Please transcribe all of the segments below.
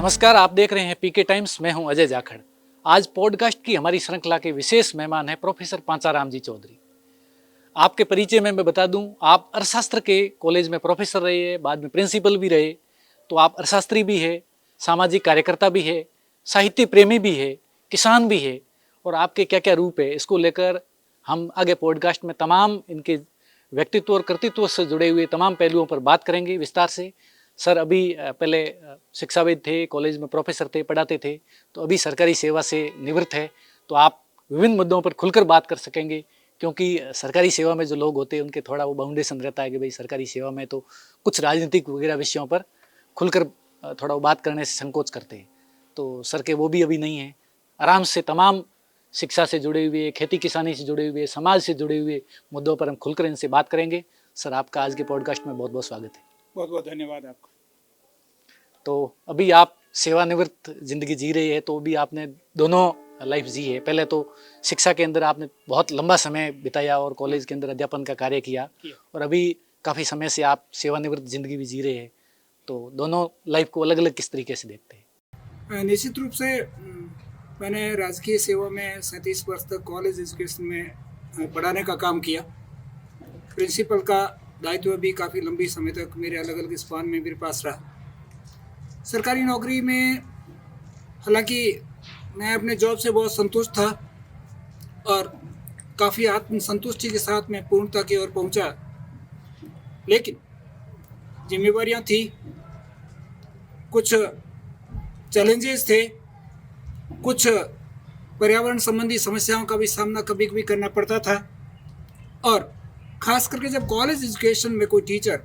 नमस्कार, आप देख रहे हैं पीके टाइम्स। मैं हूं अजय जाखड़। आज पॉडकास्ट की हमारी श्रृंखला के विशेष मेहमान हैं प्रोफेसर पांचाराम जी चौधरी। आपके परिचय में मैं बता दूं, आप अर्थशास्त्र के कॉलेज में प्रोफेसर रहे हैं, बाद में प्रिंसिपल भी रहे। तो आप अर्थशास्त्री भी है, सामाजिक कार्यकर्ता भी है, साहित्य प्रेमी भी है, किसान भी है। और आपके क्या क्या रूप है, इसको लेकर हम आगे पॉडकास्ट में तमाम इनके व्यक्तित्व और कृतित्व से जुड़े हुए तमाम पहलुओं पर बात करेंगे विस्तार से। सर अभी पहले शिक्षाविद थे, कॉलेज में प्रोफेसर थे, पढ़ाते थे, तो अभी सरकारी सेवा से निवृत्त है। तो आप विभिन्न मुद्दों पर खुलकर बात कर सकेंगे, क्योंकि सरकारी सेवा में जो लोग होते हैं उनके थोड़ा वो बाउंडेशन रहता है कि भाई सरकारी सेवा में तो कुछ राजनीतिक वगैरह विषयों पर खुलकर थोड़ा वो बात करने से संकोच करते हैं। तो सर के वो भी अभी नहीं है, आराम से तमाम शिक्षा से जुड़े हुए, खेती किसानी से जुड़े हुए, समाज से जुड़े हुए मुद्दों पर हम खुलकर इनसे बात करेंगे। सर आपका आज के पॉडकास्ट में बहुत बहुत स्वागत है। बहुत बहुत धन्यवाद आपका। तो अभी आप सेवानिवृत्त जिंदगी जी रही है, तो भी आपने दोनों लाइफ जी है। पहले तो शिक्षा के अंदर आपने बहुत लंबा समय बिताया और कॉलेज के अंदर अध्यापन का कार्य किया, और अभी काफ़ी समय से आप सेवानिवृत्त जिंदगी भी जी रहे हैं। तो दोनों लाइफ को अलग अलग किस तरीके से देखते हैं? निश्चित रूप से मैंने राजकीय सेवा में 37 वर्ष तक कॉलेज एजुकेशन में पढ़ाने का काम किया। प्रिंसिपल का दायित्व भी काफ़ी लंबी समय तक मेरे अलग अलग स्पान में मेरे पास रहा। सरकारी नौकरी में हालांकि मैं अपने जॉब से बहुत संतुष्ट था और काफ़ी आत्मसंतुष्टि के साथ मैं पूर्णता की ओर पहुंचा, लेकिन जिम्मेवारियां थी, कुछ चैलेंजेस थे, कुछ पर्यावरण संबंधी समस्याओं का भी सामना कभी कभी करना पड़ता था। और ख़ास करके जब कॉलेज एजुकेशन में कोई टीचर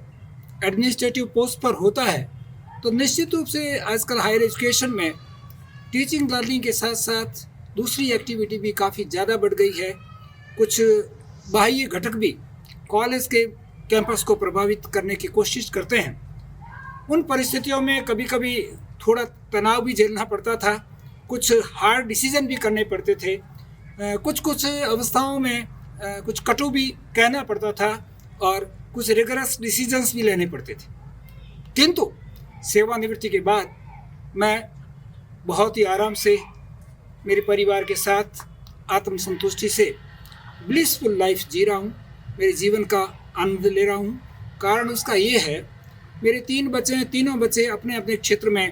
एडमिनिस्ट्रेटिव पोस्ट पर होता है, तो निश्चित रूप से आजकल हायर एजुकेशन में टीचिंग लर्निंग के साथ साथ दूसरी एक्टिविटी भी काफ़ी ज़्यादा बढ़ गई है। कुछ बाह्य घटक भी कॉलेज के कैंपस को प्रभावित करने की कोशिश करते हैं। उन परिस्थितियों में कभी कभी थोड़ा तनाव भी झेलना पड़ता था, कुछ हार्ड डिसीजन भी करने पड़ते थे, कुछ अवस्थाओं में कुछ कटु भी कहना पड़ता था और कुछ रिगरस डिसीजंस भी लेने पड़ते थे। किंतु सेवानिवृत्ति के बाद मैं बहुत ही आराम से मेरे परिवार के साथ आत्मसंतुष्टि से ब्लिसफुल लाइफ जी रहा हूँ, मेरे जीवन का आनंद ले रहा हूँ। कारण उसका ये है, मेरे 3 बच्चे हैं, तीनों बच्चे अपने अपने क्षेत्र में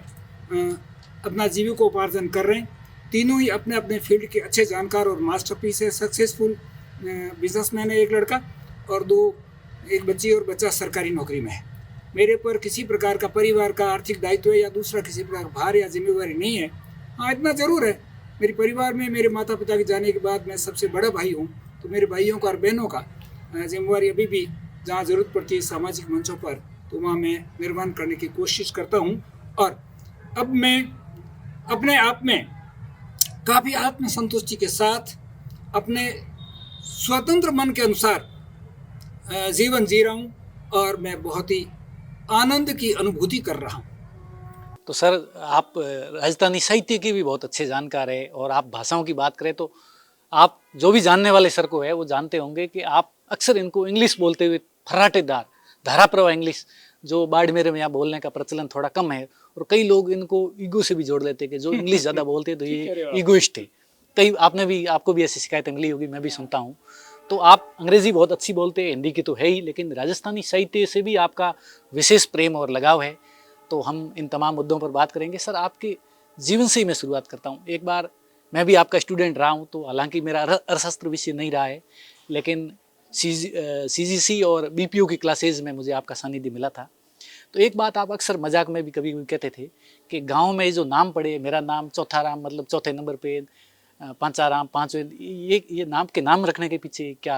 अपना जीविकोपार्जन कर रहे हैं। तीनों ही अपने अपने फील्ड के अच्छे जानकार और मास्टरपीस है। सक्सेसफुल बिजनेसमैन है एक लड़का, और एक बच्ची और बच्चा सरकारी नौकरी में है। मेरे पर किसी प्रकार का परिवार का आर्थिक दायित्व या दूसरा किसी प्रकार का भार या जिम्मेवारी नहीं है। हाँ, इतना ज़रूर है, मेरे परिवार में मेरे माता पिता के जाने के बाद मैं सबसे बड़ा भाई हूँ, तो मेरे भाइयों का और बहनों का जिम्मेवारी अभी भी जहाँ ज़रूरत पड़ती है सामाजिक मंचों पर, तो वहाँ मैं निर्वहन करने की कोशिश करता हूँ। और अब मैं अपने आप में काफ़ी आत्मसंतुष्टि के साथ अपने स्वतंत्र मन के अनुसार जीवन जी रहा हूँ और मैं बहुत ही आनंद की अनुभूति कर रहा हूँ। तो सर आप राजस्थानी साहित्य के भी बहुत अच्छे जानकार हैं, और आप भाषाओं की बात करें तो आप जो भी जानने वाले सर को है वो जानते होंगे कि आप अक्सर इनको इंग्लिश बोलते हुए फर्राटेदार धारा प्रवाह इंग्लिश, जो बाड़मेर में यहाँ बोलने का प्रचलन थोड़ा कम है, और कई लोग इनको ईगो से भी जोड़ लेते हैं कि जो इंग्लिश ज़्यादा बोलते हैं तो ये ईगोइस्ट है। आपको भी ऐसी शिकायतें मिली होगी, मैं भी सुनता हूँ। तो आप अंग्रेजी बहुत अच्छी बोलते हैं, हिंदी की तो है ही, लेकिन राजस्थानी साहित्य से भी आपका विशेष प्रेम और लगाव है। तो हम इन तमाम मुद्दों पर बात करेंगे। सर आपके जीवन से ही मैं शुरुआत करता हूँ। एक बार मैं भी आपका स्टूडेंट रहा हूँ, तो हालांकि मेरा अर्थशास्त्र विषय नहीं रहा है, लेकिन CGC और BPO की क्लासेज में मुझे आपका सानिध्य मिला था। तो एक बात आप अक्सर मजाक में भी कभी कभी कहते थे कि गांव में जो नाम पड़े, मेरा नाम चौथा राम, मतलब चौथे नंबर पे, पांचाराम, पांचवें, ये नाम के नाम रखने के पीछे क्या?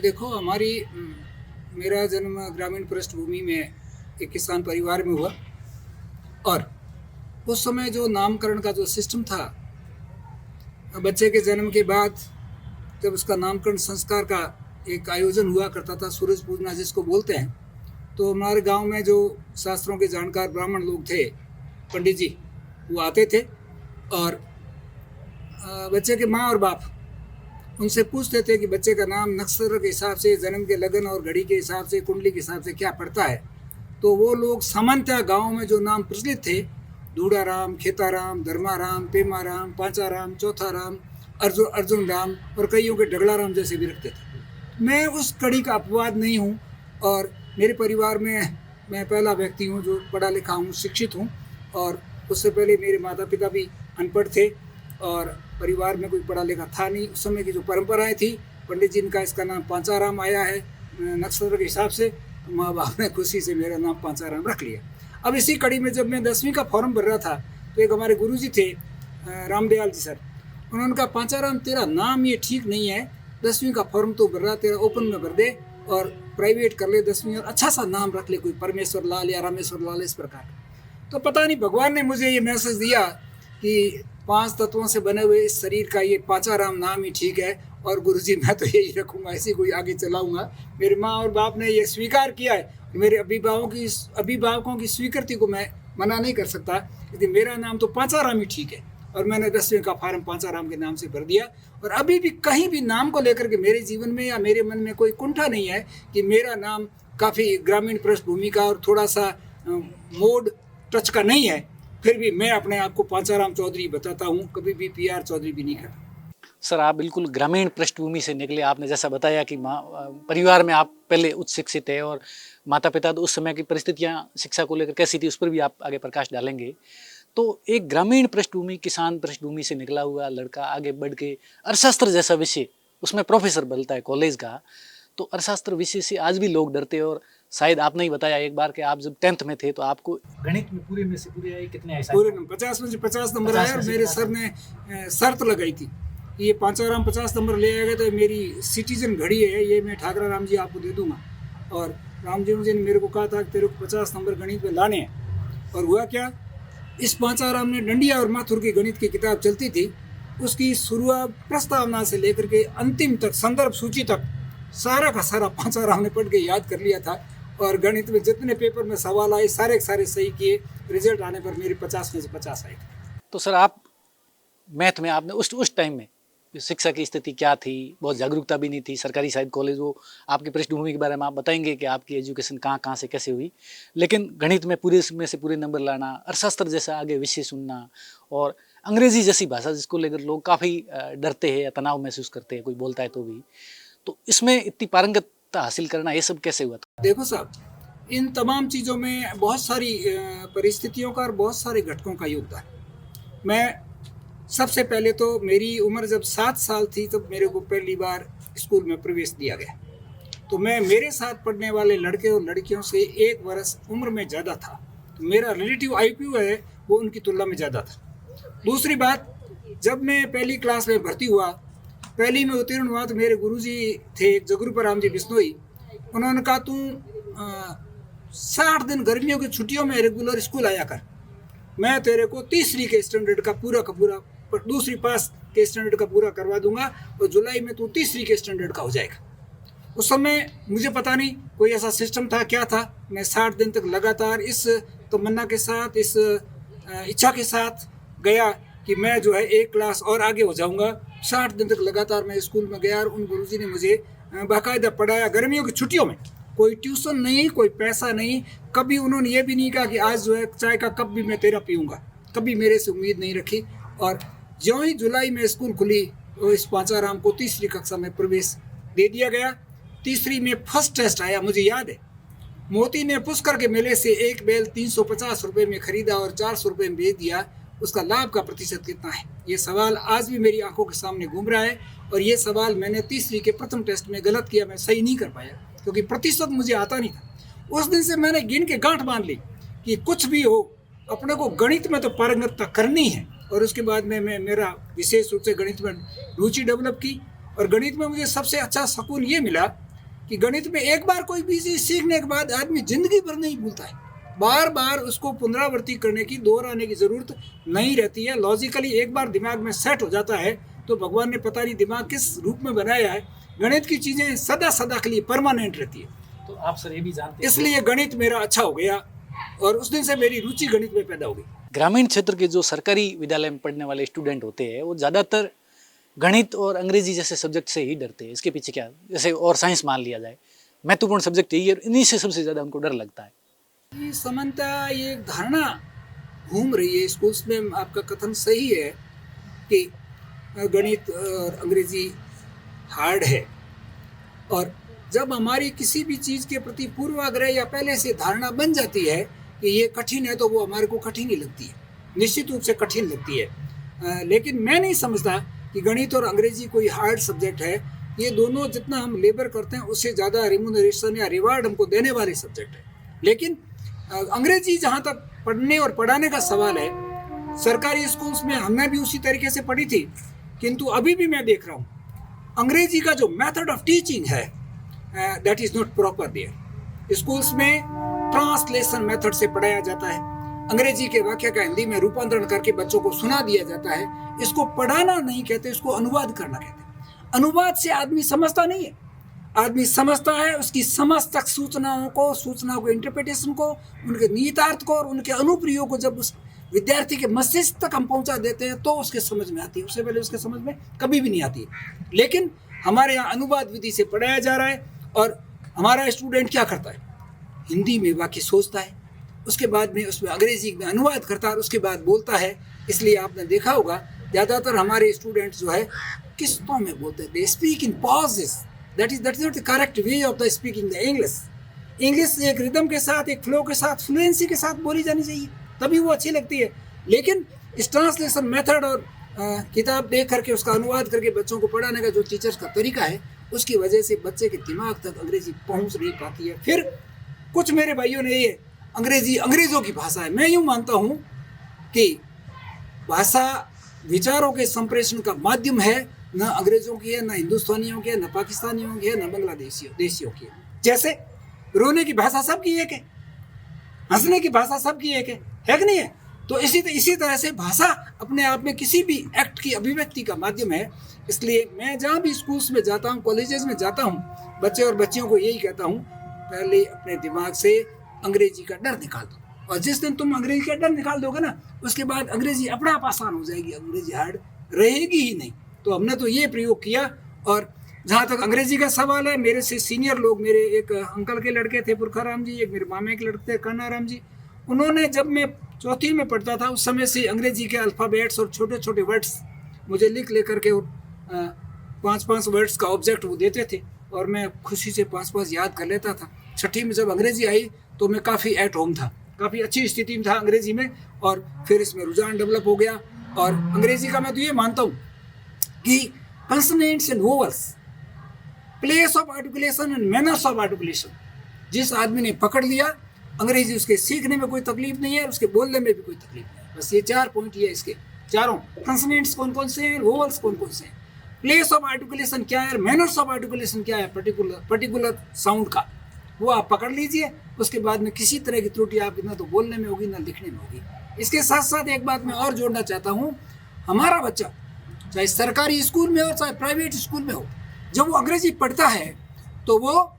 देखो, मेरा जन्म ग्रामीण पृष्ठभूमि में एक किसान परिवार में हुआ, और उस समय जो नामकरण का जो सिस्टम था, बच्चे के जन्म के बाद जब उसका नामकरण संस्कार का एक आयोजन हुआ करता था, सूरज पूजना जिसको बोलते हैं, तो हमारे गांव में जो शास्त्रों के जानकार ब्राह्मण लोग थे, पंडित जी, वो आते थे और बच्चे के माँ और बाप उनसे पूछते थे कि बच्चे का नाम नक्षत्र के हिसाब से, जन्म के लगन और घड़ी के हिसाब से, कुंडली के हिसाब से क्या पड़ता है। तो वो लोग सामान्यतः गाँव में जो नाम प्रचलित थे धूड़ाराम, खेताराम, धर्माराम, पेमाराम, पांचाराम, चौथाराम, अर्जुन राम और कईयों के ढगलाराम जैसे भी रखते थे। मैं उस कड़ी का अपवाद नहीं हूँ और मेरे परिवार में मैं पहला व्यक्ति हूँ जो पढ़ा लिखा हूँ, शिक्षित हूँ। और उससे पहले मेरे माता पिता भी अनपढ़ थे और परिवार में कोई पढ़ा लिखा था नहीं। उस समय की जो परंपराएं थी, पंडित जी का इसका नाम पांचाराम आया है नक्षत्र के हिसाब से, माँ बाप ने खुशी से मेरा नाम पांचाराम रख लिया। अब इसी कड़ी में जब मैं 10वीं का फॉर्म भर रहा था तो एक हमारे गुरुजी थे रामदयाल जी सर, उन्होंने कहा पांचाराम तेरा नाम ये ठीक नहीं है, 10वीं का फॉर्म तो भर रहा, तेरा ओपन में भर दे और प्राइवेट कर ले 10वीं, और अच्छा सा नाम रख ले, कोई परमेश्वर लाल या रामेश्वर लाल इस प्रकार। तो पता नहीं भगवान ने मुझे ये मैसेज दिया कि 5 तत्वों से बने हुए इस शरीर का ये पांचाराम नाम ही ठीक है और गुरुजी मैं तो यही रखूँगा, ऐसे कोई आगे चलाऊँगा। मेरे माँ और बाप ने ये स्वीकार किया है, मेरे अभिभावकों की स्वीकृति को मैं मना नहीं कर सकता, यदि मेरा नाम तो पांचाराम ही ठीक है। और मैंने 10वीं का फॉर्म पांचाराम के नाम से भर दिया और अभी भी कहीं भी नाम को लेकर के मेरे जीवन में या मेरे मन में कोई कुंठा नहीं है कि मेरा नाम काफ़ी ग्रामीण पृष्ठभूमि का और थोड़ा सा मोड टच का नहीं है, फिर भी मैं अपने आप को पांचाराम चौधरी बताता हूँ, कभी भी PR चौधरी भी नहीं करता। सर आप बिल्कुल ग्रामीण पृष्ठभूमि से निकले। आपने जैसा बताया कि परिवार में आप पहले उच्च शिक्षित है और माता पिता तो उस समय की परिस्थितियां शिक्षा को लेकर कैसी थी उस पर भी आप आगे प्रकाश डालेंगे। तो एक ग्रामीण पृष्ठभूमि, किसान पृष्ठभूमि से निकला हुआ लड़का आगे बढ़ के अर्थशास्त्र जैसा विषय, उसमें प्रोफेसर बनता है कॉलेज का, तो अर्थशास्त्र विषय से आज भी लोग डरते हैं। और शायद आपने ही बताया एक बार कि आप जब 10th में थे तो आपको गणित में पूरे में से पूरे आए कितने, पूरे 50 में से 50 नंबर आए और मेरे सर ने शर्त लगाई थी, ये पांचाराम 50 नंबर ले आएगा तो मेरी सिटीजन घड़ी है ये मैं ठाकरा राम जी आपको दे दूंगा। और राम जी मुझे ने मेरे को कहा था कि तेरे को 50 नंबर गणित में लाने हैं। और हुआ क्या, इस पांचाराम ने डंडिया और माथुर की गणित की किताब चलती थी, उसकी शुरुआत प्रस्तावना से लेकर के अंतिम तक संदर्भ सूची तक सारा का सारा पांचाराम ने पढ़ के याद कर लिया था। और गणित में जितने पेपर में सवाल आए सारे सारे सही किए, रिजल्ट आने पर मेरे 50 में से 50 आए। तो सर आप मैथ में आपने उस टाइम में शिक्षा की स्थिति क्या थी, बहुत जागरूकता भी नहीं थी, सरकारी शायद कॉलेज, वो आपकी पृष्ठभूमि के बारे में आप बताएंगे कि आपकी एजुकेशन कहाँ से कैसे हुई, लेकिन गणित में पूरे में से पूरे नंबर लाना, अर्थशास्त्र जैसा आगे विषय सुनना और अंग्रेजी जैसी भाषा जिसको लेकर लोग काफ़ी डरते हैं या तनाव महसूस करते हैं, कोई बोलता है तो इसमें इतनी पारंगतता हासिल करना, ये सब कैसे हुआ था? देखो साहब, इन तमाम चीज़ों में बहुत सारी परिस्थितियों का और बहुत सारे घटकों का योगदान। मैं सबसे पहले तो मेरी उम्र जब 7 साल थी तब मेरे को पहली बार स्कूल में प्रवेश दिया गया। तो मैं मेरे साथ पढ़ने वाले लड़के और लड़कियों से 1 वर्ष उम्र में ज़्यादा था, तो मेरा रिलेटिव IQ है वो उनकी तुलना में ज़्यादा था। दूसरी बात, जब मैं पहली क्लास में भर्ती हुआ, पहली में उत्तीर्ण हुआ तो मेरे गुरुजी थे जगरूपराम जी बिश्नोई, उन्होंने कहा तू 60 दिन गर्मियों की छुट्टियों में रेगुलर स्कूल आया कर, मैं तेरे को तीसरी के स्टैंडर्ड का पूरा दूसरी पास के स्टैंडर्ड का पूरा करवा दूंगा और जुलाई में तू तीसरी के स्टैंडर्ड का हो जाएगा। उस समय मुझे पता नहीं कोई ऐसा सिस्टम था क्या था, मैं 60 दिन तक लगातार इस तमन्ना के साथ, इस इच्छा के साथ गया कि मैं जो है 1 क्लास और आगे हो जाऊंगा। 60 दिन तक लगातार मैं स्कूल में गया और उन गुरुजी ने मुझे बाकायदा पढ़ाया गर्मियों की छुट्टियों में, कोई ट्यूशन नहीं, कोई पैसा नहीं। कभी उन्होंने ये भी नहीं कहा कि आज जो है चाय का कप भी मैं तेरा पीऊँगा, कभी मेरे से उम्मीद नहीं रखी। और ज्यों ही जुलाई में स्कूल खुली तो इस पांचाराम को तीसरी कक्षा में प्रवेश दे दिया गया। तीसरी में फर्स्ट टेस्ट आया, मुझे याद है, मोती ने पुष्कर के मेले से एक बैल 350 रुपये में खरीदा और 400 रुपये में बेच दिया, उसका लाभ का प्रतिशत कितना है? ये सवाल आज भी मेरी आंखों के सामने घूम रहा है। और ये सवाल मैंने तीसरी के प्रथम टेस्ट में गलत किया, मैं सही नहीं कर पाया क्योंकि प्रतिशत मुझे आता नहीं था। उस दिन से मैंने गिन के गांठ बांध ली कि कुछ भी हो अपने को गणित में तो पारंगतता करनी है। और उसके बाद में मैं मेरा विशेष रूप से गणित में रुचि डेवलप की। और गणित में मुझे सबसे अच्छा सुकून ये मिला कि गणित में एक बार कोई भी चीज़ सीखने के बाद आदमी जिंदगी भर नहीं भूलता है, बार बार उसको पुनरावृत्ति करने की, दोहराने की ज़रूरत नहीं रहती है। लॉजिकली एक बार दिमाग में सेट हो जाता है तो भगवान ने पता नहीं दिमाग किस रूप में बनाया है, गणित की चीज़ें सदा सदा के लिए परमानेंट रहती है। तो आप सर ये भी जानते हैं, इसलिए गणित मेरा अच्छा हो गया और उस दिन से मेरी रुचि गणित में पैदा हो गई। ग्रामीण क्षेत्र के जो सरकारी विद्यालय में पढ़ने वाले स्टूडेंट होते हैं वो ज़्यादातर गणित और अंग्रेजी जैसे सब्जेक्ट से ही डरते हैं। इसके पीछे क्या, जैसे और साइंस मान लिया जाए, महत्वपूर्ण सब्जेक्ट यही है, इन्हीं से सबसे ज़्यादा उनको डर लगता है। समानता ये धारणा घूम रही है स्कूल्स में, आपका कथन सही है कि गणित और अंग्रेजी हार्ड है, और जब हमारी किसी भी चीज़ के प्रति पूर्वाग्रह या पहले से धारणा बन जाती है कि ये कठिन है, तो वो हमारे को कठिन ही लगती है, निश्चित रूप से कठिन लगती है। लेकिन मैं नहीं समझता कि गणित और अंग्रेजी कोई हार्ड सब्जेक्ट है। ये दोनों जितना हम लेबर करते हैं उससे ज़्यादा रिम्यूनरेशन या रिवार्ड हमको देने वाले सब्जेक्ट है। लेकिन अंग्रेजी जहाँ तक पढ़ने और पढ़ाने का सवाल है, सरकारी स्कूल्स में हमने भी उसी तरीके से पढ़ी थी, किंतु अभी भी मैं देख रहा हूँ अंग्रेजी का जो मेथड ऑफ टीचिंग है that is not proper there. Schools में ट्रांसलेशन मेथड से पढ़ाया जाता है, अंग्रेजी के वाक्य का हिंदी में रूपांतरण करके बच्चों को सुना दिया जाता है। इसको पढ़ाना नहीं कहते, इसको अनुवाद करना कहते हैं। अनुवाद से आदमी समझता नहीं है, आदमी समझता है उसकी समस्त सूचनाओं को इंटरप्रिटेशन को, उनके निहितार्थ को और उनके अनुप्रयोग को जब उस विद्यार्थी के मस्तिष्क तक हम पहुंचा देते हैं तो उसके समझ में आती है, उससे पहले उसके समझ में कभी भी नहीं आती है। लेकिन हमारे यहाँ अनुवाद विधि से पढ़ाया जा रहा है, और हमारा स्टूडेंट क्या करता है, हिंदी में वाक्य सोचता है, उसके बाद में उसमें अंग्रेजी में अनुवाद करता है और उसके बाद बोलता है। इसलिए आपने देखा होगा ज़्यादातर हमारे स्टूडेंट जो है किस्तों में बोलते हैं, they speak in pauses. That is not the correct way of the speaking the English. English एक रिदम के साथ, एक फ्लो के साथ, फ्लुएंसी के साथ बोली जानी चाहिए, तभी वो अच्छी लगती है। लेकिन इस ट्रांसलेशन मेथड और किताब देख करके उसका अनुवाद करके बच्चों को पढ़ाने का जो टीचर्स का तरीका है, उसकी वजह से बच्चे के दिमाग तक अंग्रेजी पहुंच नहीं पाती है। फिर कुछ मेरे भाइयों ने ये अंग्रेजी अंग्रेज़ों की भाषा है, मैं यूँ मानता हूँ कि भाषा विचारों के संप्रेषण का माध्यम है, न अंग्रेज़ों की है, न हिंदुस्तानियों की है, न पाकिस्तानियों की है, न बांग्लादेशियों की है। जैसे रोने की भाषा सबकी एक है, हंसने की भाषा सबकी एक है कि नहीं है? तो इसी तरह से भाषा अपने आप में किसी भी एक्ट की अभिव्यक्ति का माध्यम है। इसलिए मैं जहाँ भी स्कूल्स में जाता हूँ, कॉलेजेस में जाता हूँ, बच्चे और बच्चियों को यही कहता हूँ, पहले अपने दिमाग से अंग्रेजी का डर निकाल दो, और जिस दिन तुम अंग्रेजी का डर निकाल दोगे ना, उसके बाद अंग्रेजी अपने आप आसान हो जाएगी, अंग्रेजी हार्ड रहेगी ही नहीं। तो हमने तो ये प्रयोग किया। और जहाँ तक अंग्रेजी का सवाल है, मेरे से सीनियर लोग, मेरे एक अंकल के लड़के थे पुरखाराम जी, एक मेरे मामे के लड़के थे कान्हाराम जी, उन्होंने जब मैं चौथी में पढ़ता था उस समय से अंग्रेजी के अल्फ़ाबेट्स और छोटे छोटे वर्ड्स मुझे लिख करके 5-5 वर्ड्स का ऑब्जेक्ट वो देते थे, और मैं खुशी से 5-5 याद कर लेता था। छठी में जब अंग्रेजी आई तो मैं काफ़ी एट होम था, काफ़ी अच्छी स्थिति में था अंग्रेजी में, और फिर इसमें रुझान डेवलप हो गया। और अंग्रेजी का मैं तो ये मानता हूँ कि consonants and vowels, place of articulation and manners of articulation, जिस आदमी ने पकड़ लिया अंग्रेजी, उसके सीखने में कोई तकलीफ नहीं है, उसके बोलने में भी कोई तकलीफ नहीं है। बस ये 4 पॉइंट ये इसके चारों, कंसोनेंट्स कौन कौन से हैं, वोवल्स कौन कौन से हैं, प्लेस ऑफ आर्टिकुलेशन क्या है, मैनर्स ऑफ आर्टिकुलेशन क्या है, पर्टिकुलर साउंड का, वो आप पकड़ लीजिए। उसके बाद में किसी तरह की त्रुटि आपकी ना तो बोलने में होगी ना लिखने में होगी। इसके साथ साथ एक बात मैं और जोड़ना चाहता हूँ, हमारा बच्चा चाहे सरकारी स्कूल में हो चाहे प्राइवेट स्कूल में हो, जब वो अंग्रेजी पढ़ता है तो वो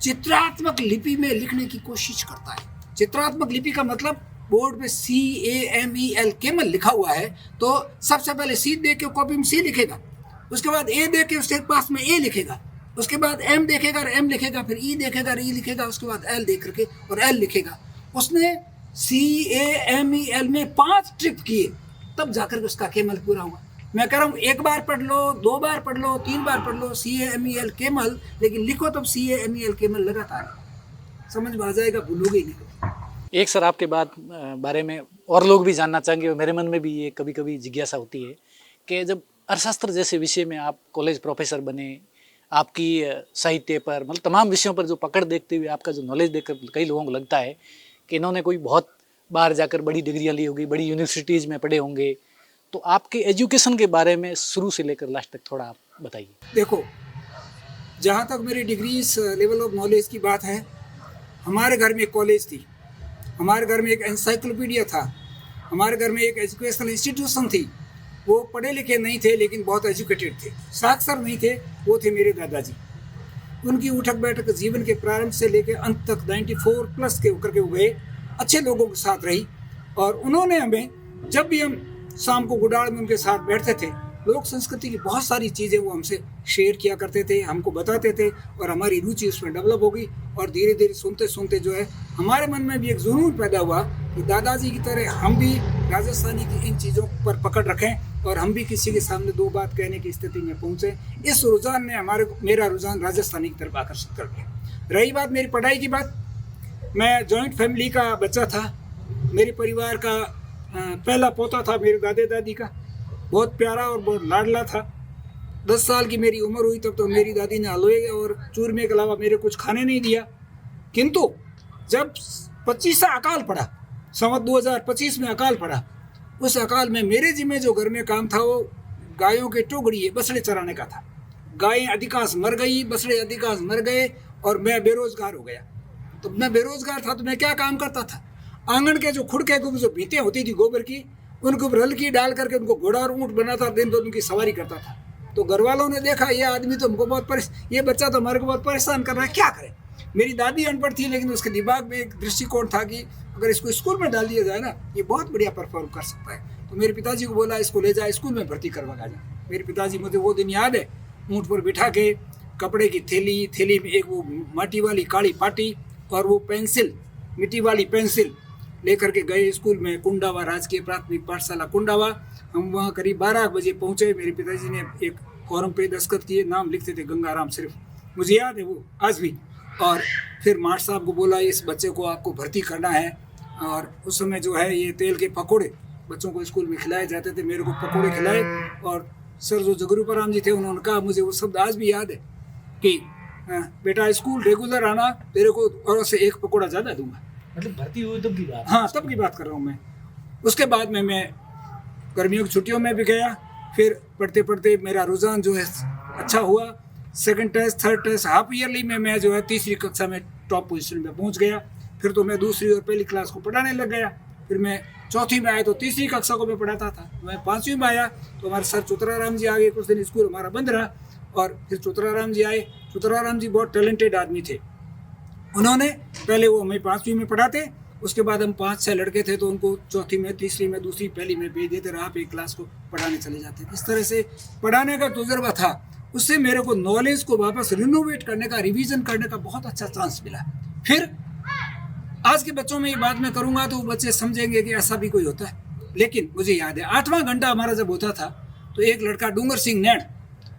चित्रात्मक लिपि में लिखने की कोशिश करता है। चित्रात्मक लिपि का मतलब बोर्ड पे CAMEL केमल लिखा हुआ है, तो सबसे पहले C देख के कॉपी में C लिखेगा, उसके बाद A देख के उसके पास में A लिखेगा, उसके बाद M देखेगा और M लिखेगा, फिर E देखेगा और E लिखेगा, उसके बाद L देख करके और L लिखेगा। उसने CAMEL में 5 ट्रिप किए तब जाकर के उसका केमल पूरा हुआ। मैं कह रहा हूँ 1 बार पढ़ लो, 2 बार पढ़ लो, 3 बार पढ़ लो CAMEL केमल, लेकिन लिखो तब CAMEL केमल लगातार, समझ में आ जाएगा, भूलोगे ही नहीं। एक सर आपके बारे में और लोग भी जानना चाहेंगे, मेरे मन में भी ये कभी कभी जिज्ञासा होती है कि जब अर्थशास्त्र जैसे विषय में आप कॉलेज प्रोफेसर बने, आपकी साहित्य पर मतलब तमाम विषयों पर जो पकड़ देखते हुए आपका जो नॉलेज देखकर कई लोगों को लगता है कि इन्होंने कोई बहुत बाहर जाकर बड़ी डिग्रियां ली होगी, बड़ी यूनिवर्सिटीज़ में पढ़े होंगे, तो आपके एजुकेशन के बारे में शुरू से लेकर लास्ट तक थोड़ा आप बताइए। देखो, जहाँ तक मेरी डिग्रीज लेवल ऑफ नॉलेज की बात है, हमारे घर में एक कॉलेज थी, हमारे घर में एक एनसाइक्लोपीडिया था, हमारे घर में एक एजुकेशनल इंस्टीट्यूशन थी। वो पढ़े लिखे नहीं थे लेकिन बहुत एजुकेटेड थे, साक्षर नहीं थे, वो थे मेरे दादाजी। उनकी उठक बैठक जीवन के प्रारंभ से लेकर अंत तक 94+ के होकर के हुए अच्छे लोगों के साथ रही, और उन्होंने हमें जब भी हम शाम को गुडाड़ में उनके साथ बैठते थे, लोक संस्कृति की बहुत सारी चीज़ें वो हमसे शेयर किया करते थे, हमको बताते थे, और हमारी रुचि उसमें डेवलप हो गई। और धीरे धीरे सुनते सुनते जो है हमारे मन में भी एक जुनून पैदा हुआ कि दादाजी की तरह हम भी राजस्थानी की इन चीज़ों पर पकड़ रखें और हम भी किसी के सामने दो बात कहने की स्थिति में पहुँचे। इस रुझान ने मेरा रुझान राजस्थानी की तरफ आकर्षित कर दिया। रही बात मेरी पढ़ाई की बात, मैं जॉइंट फैमिली का बच्चा था। मेरे परिवार का पहला पोता था मेरे दादे दादी का, बहुत प्यारा और बहुत लाडला था। 10 साल की मेरी उम्र हुई तब तो मेरी दादी ने हलवे और चूरमे के अलावा मेरे कुछ खाने नहीं दिया। किंतु जब 25 से अकाल पड़ा, संवत 2025 में अकाल पड़ा, उस अकाल में मेरे जिम्मे जो घर में काम था वो गायों के टोगड़िए बछड़े चराने का था। गायें अधिकांश मर गई, बछड़े अधिकांश मर गए और मैं बेरोजगार हो गया। तो मैं बेरोजगार था तो मैं क्या काम करता था, आंगन के जो खुड़के को जो भीतें होती थी गोबर की, उनको हल्की डाल करके उनको घोड़ा और ऊँट बनाता, दिन भर उनकी सवारी करता था। तो घर वालों ने देखा ये आदमी तो हमको बहुत ये बच्चा तो हमारे को बहुत परेशान कर रहा है, क्या करें। मेरी दादी अनपढ़ थी लेकिन उसके दिमाग में एक दृष्टिकोण था कि अगर इसको स्कूल में डाल दिया जाए ना, ये बहुत बढ़िया परफॉर्म कर सकता है। तो मेरे पिताजी को बोला इसको ले जा, स्कूल में भर्ती करवा जा। मेरे पिताजी, मुझे वो दिन याद है, ऊँट पर बिठा के कपड़े की थैली में एक वो माटी वाली काली पाटी और वो पेंसिल, मिट्टी वाली पेंसिल लेकर के गए स्कूल में, कुंडावा राजकीय प्राथमिक पाठशाला कुंडावा। हम वहाँ करीब 12 बजे पहुँचे। मेरे पिताजी ने एक फॉर्म पे दस्तखत किए, नाम लिखते थे गंगाराम, सिर्फ मुझे याद है वो आज भी। और फिर मास्टर साहब को बोला इस बच्चे को आपको भर्ती करना है। और उस समय जो है ये तेल के पकोड़े बच्चों को स्कूल में खिलाए जाते थे, मेरे को पकोड़े खिलाए। और सर जो जगरूपराम जी थे उन्होंने कहा, मुझे वो शब्द आज भी याद है कि बेटा स्कूल रेगुलर आना, तेरे को और से एक पकोड़ा ज़्यादा दूंगा। मतलब भर्ती हुई तब की बात? हाँ, तब की बात कर रहा हूँ मैं। उसके बाद में मैं गर्मियों की छुट्टियों में भी गया। फिर पढ़ते पढ़ते मेरा रुझान जो है अच्छा हुआ। Second test, third test, half yearly में मैं जो है 3री कक्षा में टॉप पोजीशन में पहुंच गया। फिर तो मैं 2री और पहली क्लास को पढ़ाने लग गया। फिर मैं 4थी में आया तो 3री कक्षा को मैं पढ़ाता था। मैं 5वीं में आया तो हमारे सर चुतराराम जी आ गए। कुछ दिन स्कूल हमारा बंद रहा और फिर चुतराराम जी आए। चुतराराम जी बहुत टैलेंटेड आदमी थे। उन्होंने पहले वो हमें 5वीं में पढ़ाते, उसके बाद हम 5-6 लड़के थे तो उनको 4थी में, 3री में, 2री, पहली में भेज देते, आप एक क्लास को पढ़ाने चले जाते। इस तरह से पढ़ाने का तजुर्बा था। उससे मेरे को नॉलेज को वापस रिनोवेट करने का, रिवीजन करने का बहुत अच्छा चांस मिला। फिर आज के बच्चों में ये बात मैं करूँगा तो बच्चे समझेंगे कि ऐसा भी कोई होता है। लेकिन मुझे याद है 8वां घंटा हमारा जब होता था तो एक लड़का डूंगर सिंह नैण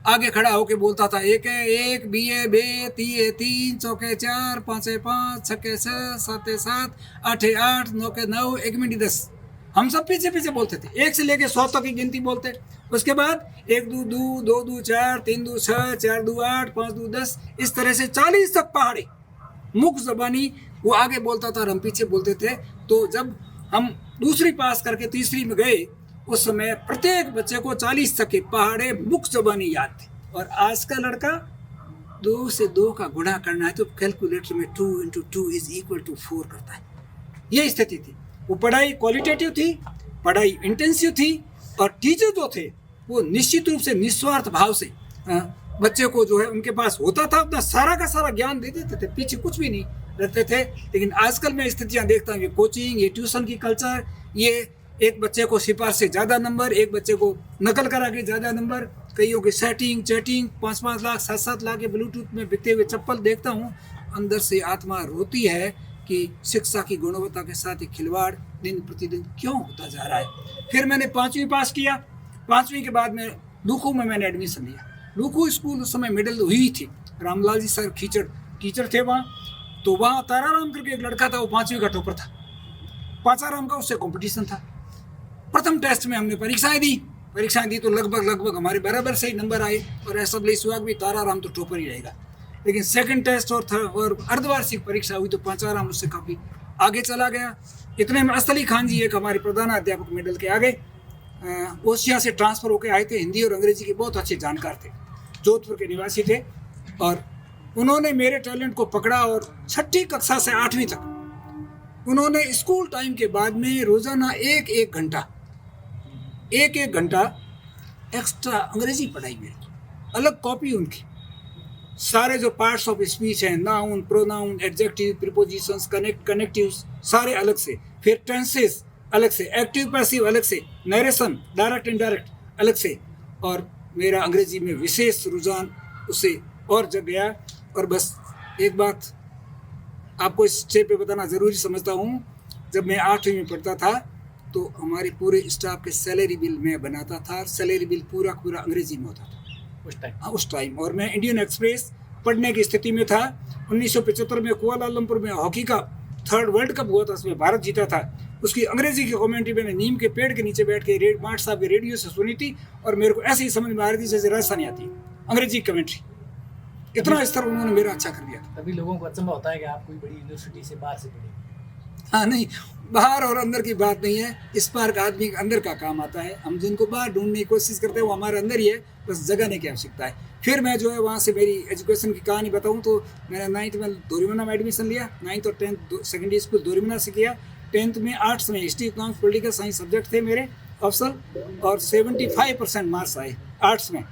आगे खड़ा होकर बोलता था, 1 है 1, 2 है 2, 3 है 3, 4 है 4, 5 है 5, 6 है 6, 7 है 7, 8 है 8, 9 है 9, 1 मिनट 10। हम सब पीछे पीछे बोलते थे, 1 से लेके 100 तक की गिनती बोलते। उसके बाद 1 2 2 2 2 4, 3 2 6, 4 2 8, 5 2 10, इस तरह से 40 तक पहाड़ी मुख जबानी वो आगे बोलता था और हम पीछे बोलते थे। तो जब हम 2री पास करके 3री में गए उस समय प्रत्येक बच्चे को 40 तक के पहाड़े मुख जबानी याद थे। और आज का लड़का 2 से 2 का गुणा करना है तो कैलकुलेटर में 2 × 2 = 4 करता है। ये स्थिति थी। वो पढ़ाई क्वालिटेटिव थी, पढ़ाई इंटेंसिव थी और टीचर जो थे वो निश्चित रूप से निस्वार्थ भाव से बच्चे को जो है उनके पास होता था अपना सारा का सारा ज्ञान दे देते थे, पीछे कुछ भी नहीं रखते थे। लेकिन आजकल मैं स्थितियाँ देखता हूँ, ये कोचिंग, ये ट्यूशन की कल्चर, ये एक बच्चे को सिफारिश से ज़्यादा नंबर, एक बच्चे को नकल करा के ज़्यादा नंबर, कईयों की सेटिंग चैटिंग, 5-5 लाख 7-7 लाख के ब्लूटूथ में बिकते हुए चप्पल देखता हूँ। अंदर से आत्मा रोती है कि शिक्षा की गुणवत्ता के साथ एक खिलवाड़ दिन प्रतिदिन क्यों होता जा रहा है। फिर मैंने 5वीं पास किया। 5वीं के बाद में लूखू में मैंने एडमिशन लिया। लूखू स्कूल उस समय मिडिल हुई थी, रामलाल जी सर टीचर थे वहाँ। तो वहाँ ताराराम करके एक लड़का था, वो 5वीं का टॉपर था। पाचाराम का उससे कंपटीशन था। प्रथम टेस्ट में हमने परीक्षाएं दी तो लगभग हमारे बराबर से ही नंबर आए और ऐसा विश्वास भी ताराराम तो टॉपर ही रहेगा। लेकिन सेकंड टेस्ट और अर्धवार्षिक परीक्षा हुई तो पाचाराम उससे काफ़ी आगे चला गया। इतने में असली खान जी एक हमारे प्रधान अध्यापक मेडल के आगे ओसिया से ट्रांसफ़र होकर आए थे। हिंदी और अंग्रेजी के बहुत अच्छे जानकार थे, जोधपुर के निवासी थे। और उन्होंने मेरे टैलेंट को पकड़ा और 6ठी कक्षा से 8वीं तक उन्होंने स्कूल टाइम के बाद में रोज़ाना एक घंटा एक्स्ट्रा अंग्रेजी पढ़ाई मेरी, अलग कॉपी उनकी। सारे जो पार्ट्स ऑफ स्पीच हैं, noun, pronoun, adjective, prepositions, connectives सारे अलग से, फिर टेंसेस अलग से, एक्टिव पैसिव अलग से, नरेशन डायरेक्ट इनडायरेक्ट अलग से। और मेरा अंग्रेजी में विशेष रुझान उससे और जग गया। और बस एक बात आपको इस स्टेज पे बताना ज़रूरी समझता हूँ, जब मैं 8वीं में पढ़ता था तो हमारे पूरे स्टाफ के सैलरी बिल मैं बनाता था, और सैलरी बिल पूरा पूरा अंग्रेजी में होता था उस टाइम। और मैं इंडियन एक्सप्रेस पढ़ने की स्थिति में था। 1975 में कुआलालंपुर में हॉकी का 3rd वर्ल्ड कप हुआ था, उसमें भारत जीता था। उसकी अंग्रेजी की कमेंट्री मैंने नीम के पेड़ के नीचे बैठ के मार्ट साहब के रेडियो से सुनी थी, और मेरे को ऐसे ही समझ में आ रही थी जैसे राजस्थानी आती है अंग्रेजी कमेंट्री। इतना स्तर उन्होंने मेरा अच्छा कर दिया। तभी लोगों को अचंभा होता है कि आप कोई बड़ी यूनिवर्सिटी से बाहर से पढ़े। हाँ, नहीं, बाहर और अंदर की बात नहीं है, इस पार का आदमी के अंदर का काम आता है। हम जिनको बाहर ढूंढने की कोशिश करते हैं वो हमारे अंदर ही है, बस जगाने की आवश्यकता है। फिर मैं जो है वहाँ से मेरी एजुकेशन की कहानी बताऊँ तो मैंने 9th में दोरीमना में एडमिशन लिया। 9th और 10th सेकेंडरी स्कूल दोरीमना से किया। 10th में आर्ट्स में history, economics, political science subject थे मेरे अफसल, और 75% मार्क्स आए आर्ट्स में।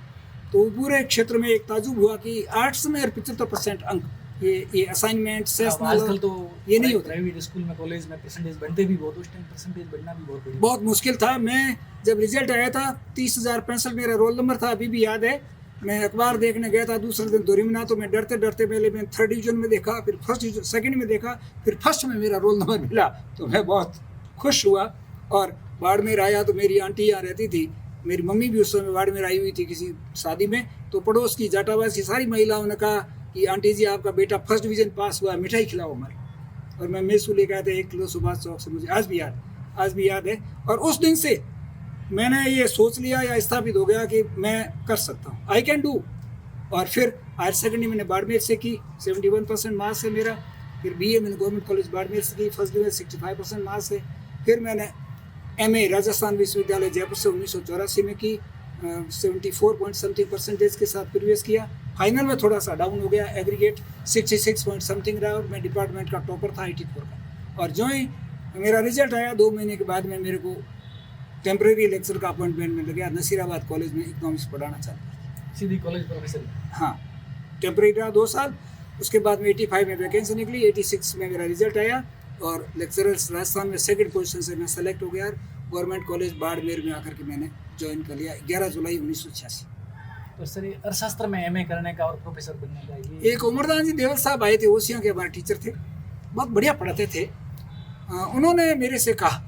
तो पूरे क्षेत्र में एक ताजुब हुआ कि आर्ट्स में 75% अंक, ये असाइनमेंट सेशनल आजकल तो ये नहीं होता। प्राइवेट स्कूल में कॉलेज में परसेंटेज बढ़ते भी बहुत, उस टाइम परसेंटेज बढ़ना भी बहुत बड़ी बहुत मुश्किल था। मैं जब रिजल्ट आया था 30,065 मेरा रोल नंबर था, अभी भी याद है। मैं अखबार देखने गया था दूसरे दिन दोरीमना, तो मैं डरते डरते पहले मैं 3rd डिवीजन में देखा, फिर 1st डिवीजन, 2nd में देखा, फिर 1st में मेरा रोल नंबर मिला, तो मैं बहुत खुश हुआ। और बाड़मेर आया तो मेरी आंटी यहाँ रहती थी, मेरी मम्मी भी उस समय बाड़मेर आई हुई थी किसी शादी में। तो पड़ोस की जाटाबाज की सारी महिलाओं ने कहा कि आंटी जी आपका बेटा 1st डिवीजन पास हुआ, मिठाई खिलाओ हमारे। और मैं मेसू लेकर आया था 1 किलो सुभाष चौक से, मुझे आज भी याद है। और उस दिन से मैंने ये सोच लिया या स्थापित हो गया कि मैं कर सकता हूँ, आई कैन डू। और फिर हायर सेकेंडरी मैंने बाड़मेर से की, 71% मार्क्स है मेरा। फिर BA मैंने गवर्नमेंट कॉलेज बाड़मेर से की, 1st डिवीजन 65% मार्क्स है। फिर मैंने MA राजस्थान विश्वविद्यालय जयपुर से 1984 में की, 74% के साथ प्रवेश किया। फाइनल में थोड़ा सा डाउन हो गया, एग्रीगेट 66 रहा, और मैं डिपार्टमेंट का टॉपर था 84 का। और जो ही मेरा रिजल्ट आया 2 महीने के बाद में मेरे को टेम्परेरी लेक्चर का अपॉइंटमेंट मिल गया नसीराबाद कॉलेज में, इकोनॉमिक्स पढ़ाना चाहता। सीधी कॉलेज प्रोफेसर? हाँ, टेम्परेरी रहा 2 साल। उसके बाद में 85 में वैकेंसी निकली, 86 में मेरा रिजल्ट आया, और लेक्चरर्स राजस्थान में 2nd पोजीशन से मैं सेलेक्ट हो गया। गवर्नमेंट कॉलेज बाड़मेर में आकर के मैंने ज्वाइन कर लिया 11 जुलाई 1986। तो सर अर्थशास्त्र में MA करने का और प्रोफेसर बनने का ये एक उमरदान जी देवल साहब आए थे, ओसिया के हमारे टीचर थे, बहुत बढ़िया पढ़ाते थे। उन्होंने मेरे से कहा,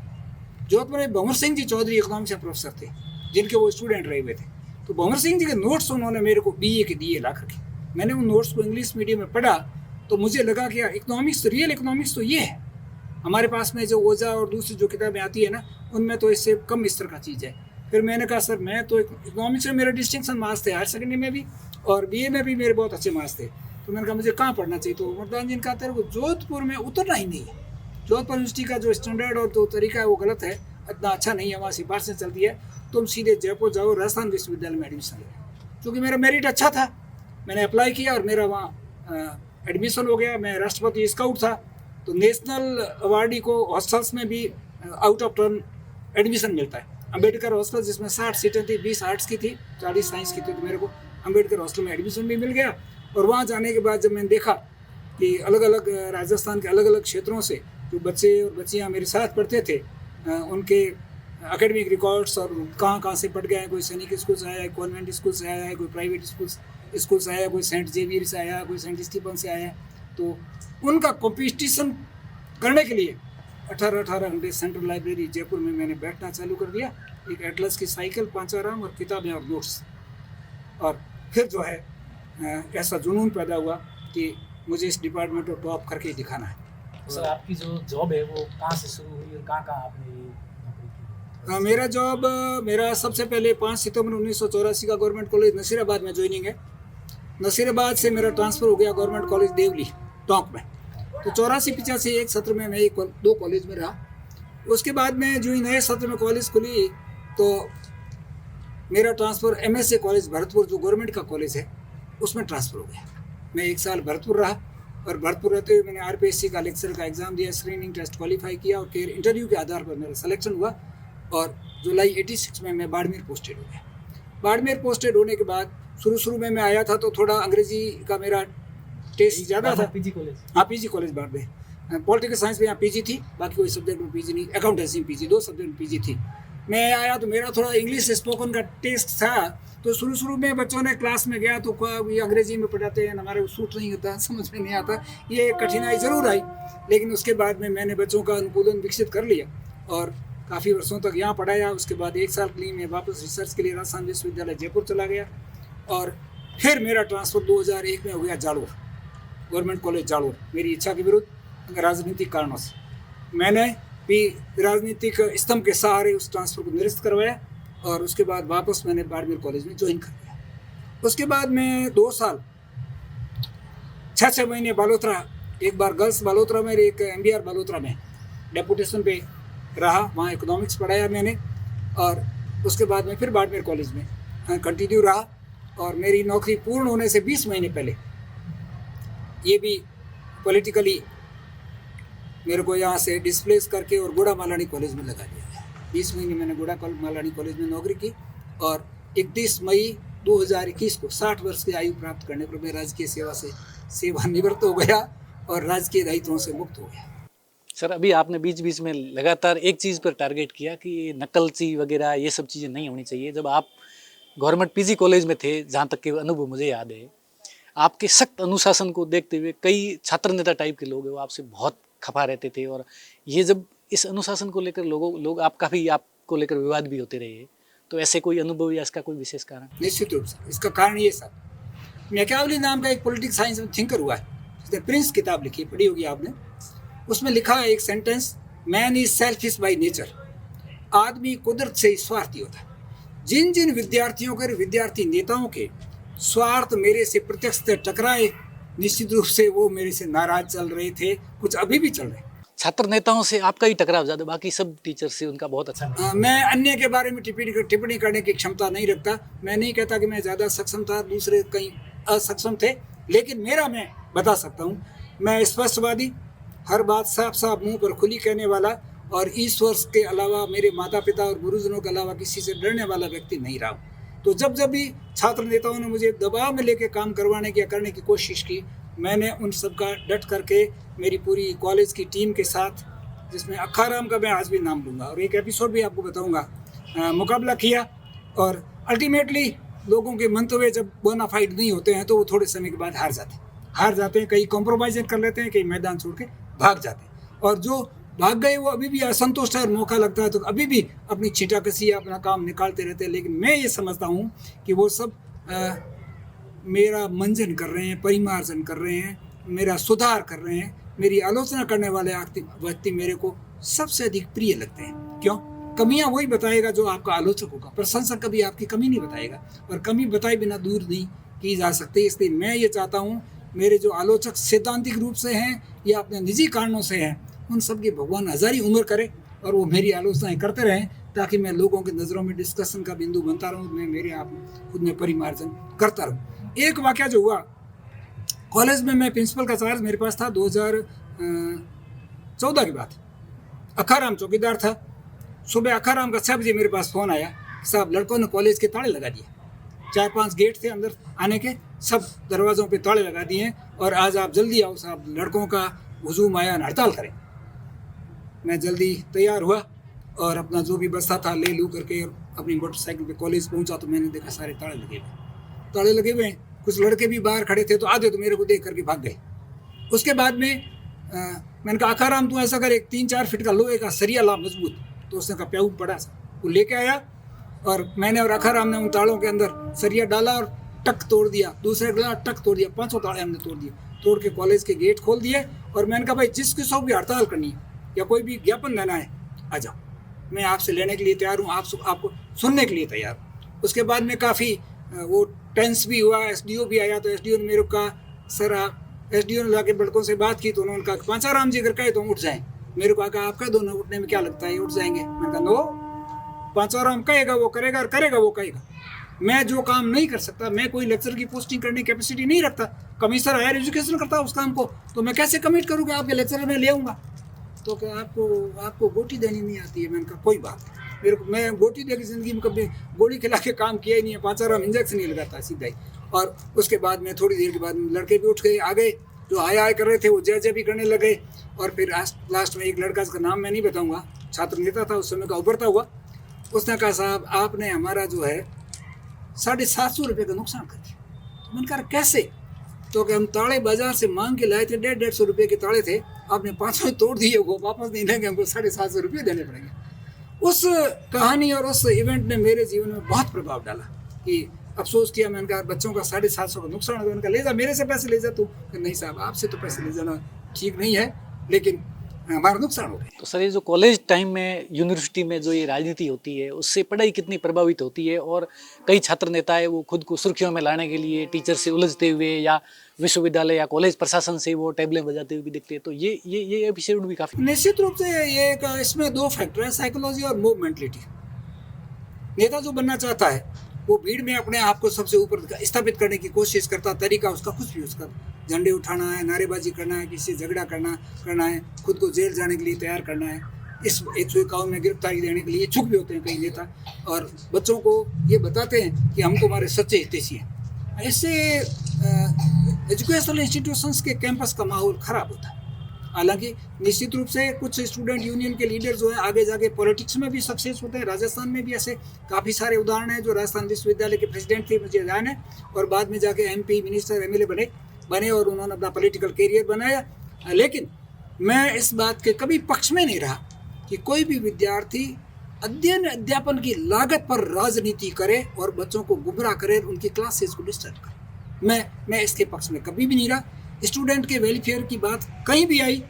जोधपुर में भंवर सिंह जी चौधरी इकोनॉमिक्स के प्रोफेसर थे, जिनके वो स्टूडेंट रहे हुए थे। तो भंवर सिंह जी के नोट्स उन्होंने मेरे को BA के दिए ला करके। मैंने उन नोट्स को इंग्लिश मीडियम में पढ़ा, तो मुझे लगा कि इकोनॉमिक्स, रियल इकोनॉमिक्स तो ये है। हमारे पास में जो ओजा और दूसरी जो किताबें आती है ना, उनमें तो इससे कम स्तर का चीज़ है। फिर मैंने कहा सर, मैं तो इकोनॉमिक्स में मेरे डिस्टिंक्शन मार्क्स थे, हायर सेकेंडरी में भी और BA में भी मेरे बहुत अच्छे मार्क्स थे। तो मैंने कहा मुझे कहाँ पढ़ना चाहिए? तो उमरदान जी ने कहा तेरे को जोधपुर में उतरना ही नहीं है, जोधपुर यूनिवर्सिटी का जो स्टैंडर्ड और जो तरीका है वो गलत है, इतना अच्छा नहीं है, वहाँ सिफारिशें चलती है, तुम सीधे जयपुर जाओ, राजस्थान विश्वविद्यालय में एडमिशन ले। क्योंकि मेरा मेरिट अच्छा था, मैंने अप्लाई किया और मेरा वहाँ एडमिशन हो गया। मैं राष्ट्रपति स्काउट था, तो नेशनल अवार्डी को हॉस्टल्स में भी आउट ऑफ टर्न एडमिशन मिलता है। अम्बेडकर हॉस्टल जिसमें 60 सीटें थी, 20 आर्ट्स की थी, 40 साइंस की थी, तो मेरे को अम्बेडकर हॉस्टल में एडमिशन भी मिल गया। और वहाँ जाने के बाद जब मैंने देखा कि अलग अलग राजस्थान के अलग अलग क्षेत्रों से जो बच्चे और बच्चियाँ मेरे साथ पढ़ते थे, उनके एकेडमिक रिकॉर्ड्स और कहाँ से पढ़ गए हैं, कोई सैनिक स्कूल से आया है, कॉन्वेंट स्कूल से आया है, कोई प्राइवेट स्कूल से आया है, कोई सेंट जेवियर से आया है, कोई सेंट स्टीफन से आया है। तो उनका कॉम्पिटिशन करने के लिए 18 घंटे सेंट्रल लाइब्रेरी जयपुर में मैंने बैठना चालू कर दिया। एक एटलस की साइकिल, पांचाराम और किताबें और नोट्स। और फिर जो है ऐसा जुनून पैदा हुआ कि मुझे इस डिपार्टमेंट को टॉप करके दिखाना है। तो सर आपकी जो जॉब है वो कहाँ से शुरू हुई और कहाँ आपने नौकरी की? मेरा जॉब, मेरा सबसे पहले 5 सितंबर 1984 का गवर्नमेंट कॉलेज नसीराबाद में ज्वाइनिंग है। नसीराबाद से मेरा ट्रांसफ़र हो गया गवर्नमेंट कॉलेज देवली टोंक में। तो 84-85 एक सत्र में मैं 2 कॉलेज में रहा। उसके बाद में जो ही नए सत्र में कॉलेज खुली तो मेरा ट्रांसफ़र MSA कॉलेज भरतपुर, जो गवर्नमेंट का कॉलेज है, उसमें ट्रांसफ़र हो गया। मैं 1 साल भरतपुर रहा और भरतपुर रहते हुए मैंने RPSC का लेक्चर का एग्ज़ाम दिया, स्क्रीनिंग टेस्ट क्वालिफाई किया और फिर इंटरव्यू के आधार पर मेरा सिलेक्शन हुआ। और जुलाई 86 में मैं बाड़मेर पोस्टेड हो गया। बाड़मेर पोस्टेड होने के बाद शुरू में मैं आया था तो थोड़ा अंग्रेजी का मेरा टेस्ट ज़्यादा था। PG college? हाँ, PG college Barmer. Political science में यहाँ PG थी, बाकी कोई सब्जेक्ट में PG नहीं, अकाउंटेंसी में PG, 2 सब्जेक्ट में PG थी। मैं आया तो मेरा थोड़ा इंग्लिश स्पोकन का टेस्ट था, तो शुरू में बच्चों ने क्लास में गया तो ये अंग्रेजी में पढ़ाते हैं, हमारे को सूट नहीं होता, समझ में नहीं आता, ये कठिनाई ज़रूर आई। लेकिन उसके बाद में मैंने बच्चों का अनुकूलन विकसित कर लिया और काफ़ी वर्षों तक यहाँ पढ़ाया। उसके बाद 1 साल के लिए मैं वापस रिसर्च के लिए राजस्थान विश्वविद्यालय जयपुर चला गया और फिर मेरा ट्रांसफ़र 2001 में हो गया जालोर, गवर्नमेंट कॉलेज जालोर। मेरी इच्छा के विरुद्ध राजनीतिक कारणों से मैंने भी राजनीतिक स्तंभ के सहारे उस ट्रांसफ़र को निरस्त करवाया और उसके बाद वापस मैंने बाड़मेर कॉलेज में ज्वाइन कर लिया। उसके बाद मैं 2 साल 6 महीने बालोतरा, एक बार गर्ल्स बालोतरा में, एक MBR बालोतरा में डेपुटेशन पे रहा, वहाँ इकोनॉमिक्स पढ़ाया मैंने और उसके बाद में फिर बाड़मेर कॉलेज में कंटिन्यू रहा। और मेरी नौकरी पूर्ण होने से 20 महीने पहले ये भी पॉलिटिकली मेरे को यहाँ से डिस्प्लेस करके और गोड़ा मालानी कॉलेज में लगा दिया गया। 20 महीने मैंने गोड़ा मालानी कॉलेज में नौकरी की और 31 मई 2021 को 60 वर्ष की आयु प्राप्त करने पर मैं राजकीय सेवा से सेवानिवृत्त हो गया और राजकीय दायित्वों से मुक्त हो गया। सर, अभी आपने बीच में लगातार एक चीज़ पर टारगेट किया कि नकलची वगैरह ये सब चीज़ें नहीं होनी चाहिए। जब आप गवर्नमेंट PG कॉलेज में थे, जहाँ तक के अनुभव मुझे याद है, आपके सख्त अनुशासन को देखते हुए कई छात्र नेता टाइप के लोग हैं वो आपसे बहुत खफा रहते थे और ये जब इस अनुशासन को लेकर लोग आपको लेकर विवाद भी होते रहे, तो ऐसे कोई अनुभव या इसका कोई विशेष कारण? निश्चित रूप से इसका कारण ये सर, मैकियावेली नाम का एक पॉलिटिक्स साइंस में थिंकर हुआ है, उसने प्रिंस किताब लिखी, पढ़ी होगी आपने। उसमें लिखा है एक sentence, man is selfish by nature, आदमी कुदरत से ही स्वार्थी होता है। जिन जिन विद्यार्थियों के विद्यार्थी नेताओं के स्वार्थ मेरे से प्रत्यक्ष टकराए, निश्चित रूप से वो मेरे से नाराज चल रहे थे, कुछ अभी भी चल रहे। छात्र नेताओं से आपका ही टकराव ज़्यादा, बाकी सब टीचर से उनका बहुत अच्छा। मैं अन्य के बारे में टिप्पणी करने की क्षमता नहीं रखता। मैं नहीं कहता कि मैं ज़्यादा सक्षम था, दूसरे कहीं असक्षम थे, लेकिन मेरा मैं बता सकता हूँ, मैं स्पष्टवादी, हर बात साफ साफ मुंह पर खुली कहने वाला और ईश्वर के अलावा, मेरे माता पिता और गुरुजनों के अलावा किसी से डरने वाला व्यक्ति नहीं रहा हूँ। तो जब भी छात्र नेताओं ने मुझे दबाव में लेके काम करवाने की या करने की कोशिश की, मैंने उन सब का डट करके मेरी पूरी कॉलेज की टीम के साथ, जिसमें अखाराम का मैं आज भी नाम लूँगा और एक एपिसोड भी आपको बताऊँगा, मुकाबला किया और अल्टीमेटली लोगों के मंतव्य जब बोनाफाइड नहीं होते हैं तो वो थोड़े समय के बाद हार जाते हैं, कई कॉम्प्रोमाइज़ कर लेते हैं, कई मैदान छोड़ के भाग जाते हैं और जो भाग गए वो अभी भी असंतुष्ट है और मौका लगता है तो अभी भी अपनी छींटाकशी अपना काम निकालते रहते हैं। लेकिन मैं ये समझता हूँ कि वो सब मेरा मंजन कर रहे हैं, परिमार्जन कर रहे हैं, मेरा सुधार कर रहे हैं। मेरी आलोचना करने वाले व्यक्ति मेरे को सबसे अधिक प्रिय लगते हैं। क्यों? कमियां वही बताएगा जो आपका आलोचक होगा, प्रशंसक कभी आपकी कमी नहीं बताएगा और कमी बताए बिना दूर नहीं की जा सकती। इसलिए मैं ये चाहता हूँ मेरे जो आलोचक सैद्धांतिक रूप से हैं या अपने निजी कारणों से हैं, उन सब की भगवान हजारी उम्र करे और वो मेरी आलोचनाएं करते रहें ताकि मैं लोगों की नज़रों में डिस्कशन का बिंदु बनता रहूँ, मैं मेरे आप खुद में परिमार्जन करता रहूँ। एक वाक़या जो हुआ कॉलेज में, मैं प्रिंसिपल का चार्ज मेरे पास था 2014 की बात। अखाराम चौकीदार था। सुबह अखाराम का 6 बजे मेरे पास फ़ोन आया, साहब लड़कों ने कॉलेज के ताले लगा दिए, 4-5 गेट थे अंदर आने के, सब दरवाज़ों पे ताले लगा दिए और आज आप जल्दी आओ साहब, लड़कों का हुजूम आया, हड़ताल करें। मैं जल्दी तैयार हुआ और अपना जो भी बस्ता था ले लूँ करके अपनी मोटरसाइकिल पे कॉलेज पहुंचा तो मैंने देखा सारे ताले लगे हुए हैं। कुछ लड़के भी बाहर खड़े थे तो आधे तो मेरे को देख करके भाग गए। उसके बाद में मैंने कहा आखाराम तू ऐसा कर, एक 3-4 फीट का लोहे का सरिया ला मजबूत। तो उसने कहा प्याऊ पड़ा सा, वो लेके आया और मैंने और आखाराम ने उन तालों के अंदर सरिया डाला और टक तोड़ दिया, दूसरे गला टक तोड़ दिया, 500 ताले हमने तोड़ दिए। तोड़ के कॉलेज के गेट खोल दिए और मैंने कहा भाई जिस किसी भी हड़ताल करनी है या कोई भी ज्ञापन देना है आ जाओ, मैं आपसे लेने के लिए तैयार हूँ, आपको सुनने के लिए तैयार हूँ। उसके बाद में काफ़ी वो टेंस भी हुआ। SDO भी आया तो SDO ने मेरे को कहा सर आप, SDO ने लाके लड़कों से बात की तो उन्होंने कहा पांचाराम जी अगर कहे तो उठ जाएँ। मेरे को कहा आपका दोनों उठने में क्या लगता है, उठ जाएंगे। मैंने कहा नो, पांचाराम कहेगा वो करेगा और करेगा वो कहेगा। मैं जो काम नहीं कर सकता, मैं कोई लेक्चर की पोस्टिंग करने की कैपेसिटी नहीं रखता, कमिश्नर हायर एजुकेशन करता उस काम को, तो मैं कैसे कमिट करूँ कि आपके लेक्चर में ले आऊँगा। तो क्या आपको गोटी देनी नहीं आती है। मैंने कहा कोई बात नहीं, मेरे को, मैं गोटी दे के ज़िंदगी में कभी गोली खिला के काम किया ही नहीं है, पांचाराम इंजेक्शन नहीं लगाता सीधा ही। और उसके बाद में थोड़ी देर के बाद लड़के भी उठ गए, आ गए, जो आए कर रहे थे वो जय भी करने लगे। और फिर लास्ट में एक लड़का, जिसका नाम मैं नहीं बताऊँगा, छात्र नेता था उस समय का, उभरता हुआ, उसने कहा साहब आपने हमारा जो है 750 का नुकसान कर दिया। तो मैंने कहा कैसे? तो कि हम ताले बाजार से मांग के लाए थे, 150 के ताले थे, आपने 500 तोड़ दिए, वो वापस नहीं देंगे, हमको 750 देने पड़ेंगे। उस कहानी और उस इवेंट ने मेरे जीवन में बहुत प्रभाव डाला कि अफसोस किया। मैंने कहा बच्चों का 750 का नुकसान हो, उनका ले जा, मेरे से पैसे ले जा तू। नहीं साहब आपसे तो पैसे ले जाना ठीक नहीं है, लेकिन हमारा नुकसान हो गया। तो सर ये जो कॉलेज टाइम में यूनिवर्सिटी में जो ये राजनीति होती है उससे पढ़ाई कितनी प्रभावित होती है, और कई छात्र नेता है वो खुद को सुर्खियों में लाने के लिए टीचर से उलझते हुए या विश्वविद्यालय या कॉलेज प्रशासन से वो टेबलें बजाते हुए भी दिखते हैं, तो ये एपिसोड भी काफी निश्चित रूप से ये एक इसमें 2 फैक्टर है, साइकोलॉजी और मूव मेंटलिटी। नेता जो बनना चाहता है वो भीड़ में अपने आप को सबसे ऊपर स्थापित करने की कोशिश करता, तरीका उसका कुछ भी, उसका झंडे उठाना है, नारेबाजी करना है, किसी से झगड़ा करना है, खुद को जेल जाने के लिए तैयार करना है, इस 151 में गिरफ्तारी देने के लिए इच्छुक भी होते हैं कई नेता, और बच्चों को ये बताते हैं कि हम तुम्हारे सच्चे हितैषी हैं। इससे एजुकेशनल इंस्टीट्यूशंस के कैंपस का माहौल खराब होता है। हालांकि निश्चित रूप से कुछ स्टूडेंट यूनियन के लीडर जो है आगे जाके पॉलिटिक्स में भी सक्सेस होते हैं। राजस्थान में भी ऐसे काफ़ी सारे उदाहरण हैं। जो राजस्थान विश्वविद्यालय के प्रेसिडेंट थे, मुझे ध्यान है, और बाद में जाके MP, मिनिस्टर, MLA बने और उन्होंने अपना पॉलिटिकल कैरियर बनाया। लेकिन मैं इस बात के कभी पक्ष में नहीं रहा कि कोई भी विद्यार्थी अध्यापन की लागत पर राजनीति करे और बच्चों को गुमराह करे, उनकी क्लासेस को डिस्टर्ब करे। मैं इसके पक्ष में कभी भी नहीं रहा। स्टूडेंट के वेलफेयर की बात कहीं भी आई,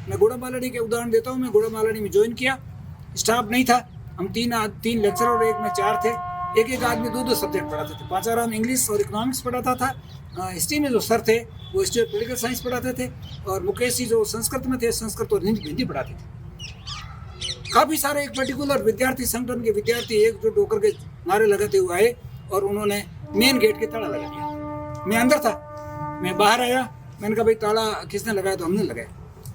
मैं गुड़ा मालानी के उदाहरण देता हूँ। मैं गुड़ा मालानी में ज्वाइन किया, स्टाफ नहीं था, हम तीन लेक्चर और एक में 4 थे। एक आदमी 2 सब्जेक्ट पढ़ाते थे। पांचाराम इंग्लिश और इकोनॉमिक्स पढ़ाता था। हिस्ट्री में जो सर थे वो हिस्ट्री और पॉलिटिकल साइंस पढ़ाते थे, और मुकेश जी जो संस्कृत में थे, संस्कृत और हिंदी पढ़ाते थे। काफ़ी सारे एक पर्टिकुलर विद्यार्थी संगठन के विद्यार्थी एकजुट होकर के नारे लगाते हुए आए और उन्होंने मेन गेट के ताला लगा दिया। मैं अंदर था, मैं बाहर आया, मैंने कहा भाई ताला किसने लगाया? तो हमने लगाया।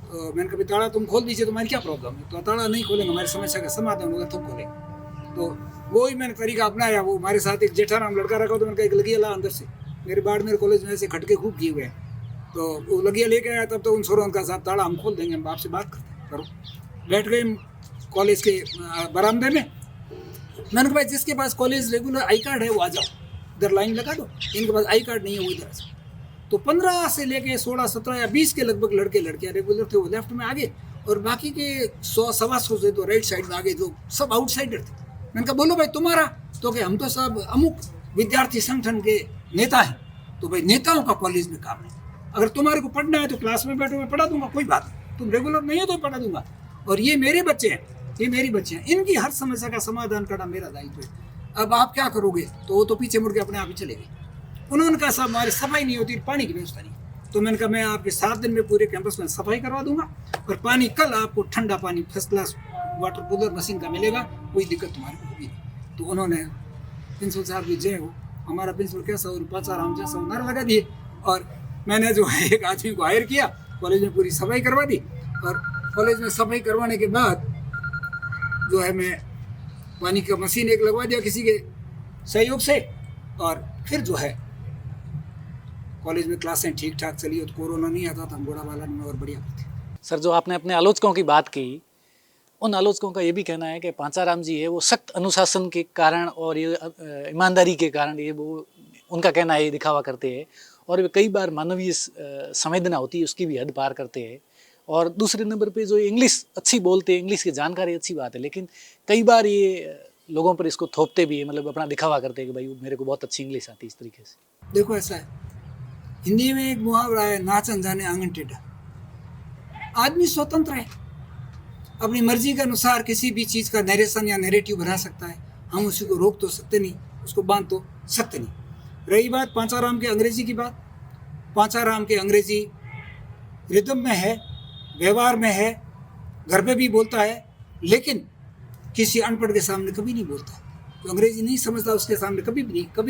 तो मैंने कहा भाई ताला तुम खोल दीजिए, तुम्हारी क्या प्रॉब्लम है? तो ताला नहीं खोलेंगे, हमारी समस्या का समाधान होगा तब खोलेंगे। तो वही मैंने तरीका अपनाया। वो हमारे साथ एक जेठाराम लड़का रखा, तो मैंने कहा एक लगिया ला अंदर से। मेरे बाड़मेर कॉलेज में ऐसे खटके खूब किए हुए हैं, तो वो लगिया लेके आया। तब तो उन सोरों का साहब ताला हम खोल देंगे, हम आपसे बात करते करो। बैठ गए कॉलेज के बरामदे में। मैंने कहा भाई जिसके पास कॉलेज रेगुलर आई कार्ड है वो आ जाओ, इधर लाइन लगा दो। इनके पास आई कार्ड नहीं है वो इधर आ जाओ। तो 15 से लेके 16, 17 या 20 के लगभग लड़के लड़कियाँ रेगुलर थे, वो लेफ्ट में आगे, और बाकी के 100-125 से तो राइट साइड में आगे, जो सब आउटसाइडर थे। मैंने कहा बोलो भाई तुम्हारा? तो कि हम तो सब अमुक विद्यार्थी संगठन के नेता हैं। तो भाई नेताओं का कॉलेज में काम है, अगर तुम्हारे को पढ़ना है तो क्लास में बैठो, मैं पढ़ा दूंगा, कोई बात नहीं। तुम रेगुलर नहीं हो तो पढ़ा दूंगा, और ये मेरे बच्चे हैं, ये मेरी बच्चे हैं, इनकी हर समस्या का समाधान करना मेरा दायित्व है। अब आप क्या करोगे? तो वो तो पीछे मुड़ के अपने आप ही चले गए। उन्होंने कहा साहब हमारी सफाई नहीं होती, पानी की व्यवस्था नहीं। तो मैंने कहा मैं आपके 7 दिन में पूरे कैंपस में सफाई करवा दूंगा, और पानी कल आपको ठंडा पानी first class water cooler machine का मिलेगा, कोई दिक्कत तुम्हारी को होगी नहीं। तो उन्होंने प्रिंसिपल साहब की जय हो, हमारा प्रिंसिपल कैसा और पांचाराम जैसा नारा लगा दिए, और मैंने जो है एक आदमी को हायर किया, कॉलेज में पूरी सफाई करवा दी। और कॉलेज में सफाई करवाने के बाद जो है मैं पानी का मशीन एक लगवा दिया किसी के सहयोग से, और फिर जो है कॉलेज में क्लासें ठीक ठाक चली, और कोरोना नहीं आता था, हम गोड़ा वाला में और बढ़िया करते। सर जो आपने अपने आलोचकों की बात की, उन आलोचकों का ये भी कहना है कि पांचाराम जी है वो सख्त अनुशासन के कारण और ये ईमानदारी के कारण ये वो उनका कहना है ये दिखावा करते हैं, और वे कई बार मानवीय संवेदना होती है उसकी भी हद पार करते हैं। और दूसरे नंबर पे जो इंग्लिश अच्छी बोलते हैं, इंग्लिश की जानकारी अच्छी बात है, लेकिन कई बार ये लोगों पर इसको थोपते भी है, मतलब अपना दिखावा करते हैं कि भाई मेरे को बहुत अच्छी इंग्लिश आती है, इस तरीके से। देखो ऐसा है, हिंदी में एक मुहावरा है, नाच अनजाने आंगन टेढ़ा। आदमी स्वतंत्र है, अपनी मर्जी के अनुसार किसी भी चीज़ का नरेशन या नैरेटिव बना सकता है। हम उसी को रोक तो सकते नहीं, उसको बांध तो सकते नहीं। रही बात पांचाराम के अंग्रेजी की बात, पांचाराम के अंग्रेजी रिदम में है, व्यवहार में है, घर पे भी बोलता है, लेकिन किसी अनपढ़ के सामने कभी नहीं बोलता। जो अंग्रेजी नहीं समझता उसके सामने कभी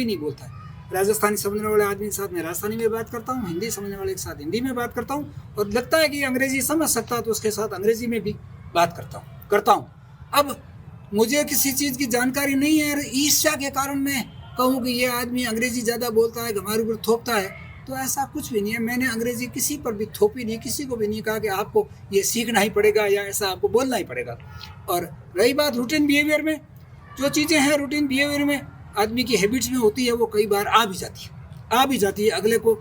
नहीं बोलता है। राजस्थानी समझने वाले आदमी के साथ मैं राजस्थानी में बात करता हूँ, हिंदी समझने वाले के साथ हिंदी में बात करता हूँ, और लगता है कि अंग्रेजी समझ सकता है तो उसके साथ अंग्रेजी में भी बात करता हूँ। अब मुझे किसी चीज़ की जानकारी नहीं है, ईर्ष्या के कारण मैं कहूँ कि ये आदमी अंग्रेजी ज़्यादा बोलता है, हमारे ऊपर थोपता है, तो ऐसा कुछ भी नहीं है। मैंने अंग्रेजी किसी पर भी थोपी नहीं, किसी को भी नहीं कहा कि आपको ये सीखना ही पड़ेगा या ऐसा आपको बोलना ही पड़ेगा। और रही बात रूटीन बिहेवियर में, जो चीज़ें हैं रूटीन बिहेवियर में, आदमी की हैबिट्स में होती है, वो कई बार आ भी जाती है। अगले को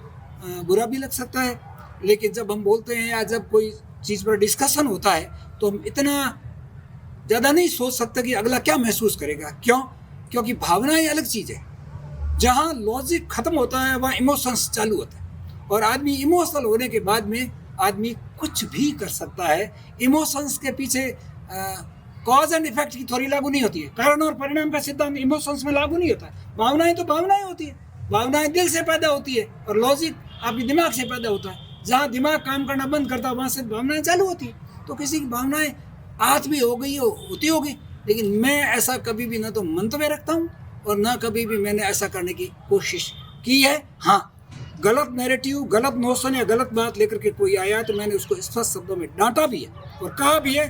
बुरा भी लग सकता है, लेकिन जब हम बोलते हैं या जब कोई चीज़ पर डिस्कशन होता है तो हम इतना ज़्यादा नहीं सोच सकते कि अगला क्या महसूस करेगा। क्यों? क्योंकि भावनाएं अलग चीज़ है। जहाँ लॉजिक ख़त्म होता है वहाँ इमोशंस चालू होता है, और आदमी इमोशनल होने के बाद में आदमी कुछ भी कर सकता है। इमोशंस के पीछे कॉज एंड इफेक्ट की थोड़ी लागू नहीं होती है। कारण और परिणाम का सिद्धांत इमोशंस में लागू नहीं होता है। भावनाएं तो भावनाएं होती है, भावनाएं दिल से पैदा होती है, और लॉजिक आपके दिमाग से पैदा होता है। जहाँ दिमाग काम करना बंद करता है वहाँ से भावनाएं चालू होती है। तो किसी की भावनाएं आज भी होती होगी, लेकिन मैं ऐसा कभी भी ना तो मंत्र में रखता हूँ और ना कभी भी मैंने ऐसा करने की कोशिश की है। हाँ, गलत नैरेटिव, गलत नोशन या गलत बात लेकर के कोई आया तो मैंने उसको स्पष्ट शब्दों में डांटा भी है और कहा भी है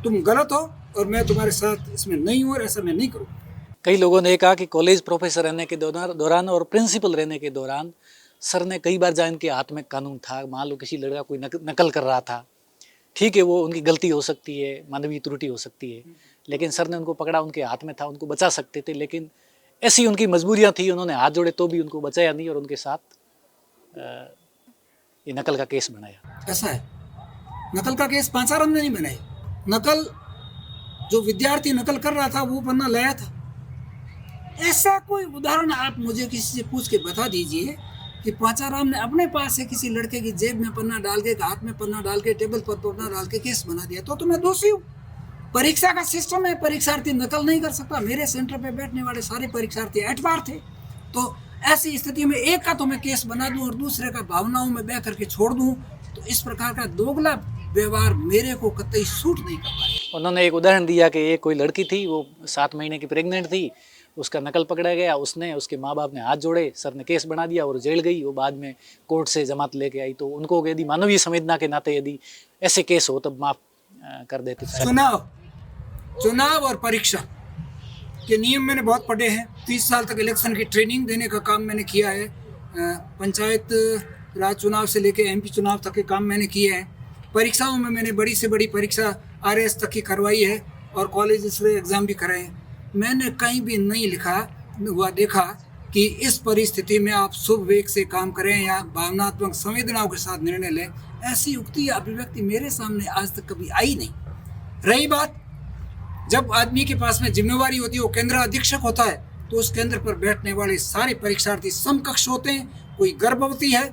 तुम गलत हो और मैं तुम्हारे साथ इसमें नहीं हूँ और ऐसा मैं नहीं करूँ। कई लोगों ने कहा कि कॉलेज प्रोफेसर रहने के दौरान और प्रिंसिपल रहने के दौरान सर ने कई बार जहाँ इनके हाथ में कानून था, मान लो किसी लड़का कोई नकल कर रहा था, ठीक है, वो उनकी गलती हो सकती है, मानवीय त्रुटि हो सकती है, लेकिन सर ने उनको पकड़ा, उनके हाथ में था, उनको बचा सकते थे, लेकिन ऐसी उनकी मजबूरियां थी, उन्होंने हाथ जोड़े तो भी उनको बचाया नहीं और उनके साथ ये नकल का केस बनाया। ऐसा है, नकल का केस पांचाराम ने नहीं बनाया। नकल जो विद्यार्थी नकल कर रहा था वो पन्ना लाया था। ऐसा कोई उदाहरण आप मुझे किसी से पूछ के बता दीजिए कि पांचाराम ने अपने पास से किसी लड़के की जेब में पन्ना डाल के, हाथ में पन्ना डाल के, टेबल पर पन्ना डाल के केस बना दिया तो मैं दोषी हूँ। परीक्षा का सिस्टम है, परीक्षार्थी नकल नहीं कर सकता। मेरे सेंटर पे बैठने वाले सारे परीक्षार्थी एटबार थे, तो ऐसी स्थिति में एक का तो मैं केस बना दूं और दूसरे का भावनाओं में बह करके छोड़ दूं, तो इस प्रकार का दोगला व्यवहार मेरे को कतई सूट नहीं कर पाया। उन्होंने एक उदाहरण दिया कि एक कोई लड़की थी, वो 7 महीने की प्रेग्नेंट थी, उसका नकल पकड़ा गया, उसने, उसके माँ बाप ने हाथ जोड़े, सर ने केस बना दिया और जेल गई। वो बाद में कोर्ट से जमानत लेके आई, तो उनको यदि मानवीय संवेदना के नाते यदि ऐसे केस हो तब माफ कर देते। चुनाव और परीक्षा के नियम मैंने बहुत पढ़े हैं। 30 साल तक इलेक्शन की ट्रेनिंग देने का काम मैंने किया है। पंचायत राज चुनाव से लेकर MP चुनाव तक के काम मैंने किए हैं। परीक्षाओं में मैंने बड़ी से बड़ी परीक्षा RS तक की करवाई है और कॉलेज से एग्ज़ाम भी कराए हैं। मैंने कहीं भी नहीं लिखा हुआ देखा कि इस परिस्थिति में आप शुभ वेग से काम करें या भावनात्मक संवेदनाओं के साथ निर्णय लें। ऐसी युक्ति या अभिव्यक्ति मेरे सामने आज तक कभी आई नहीं। रही बात, जब आदमी के पास में जिम्मेवारी होती है, वो केंद्र अधीक्षक होता है, तो उस केंद्र पर बैठने वाले सारे परीक्षार्थी समकक्ष होते हैं। कोई गर्भवती है,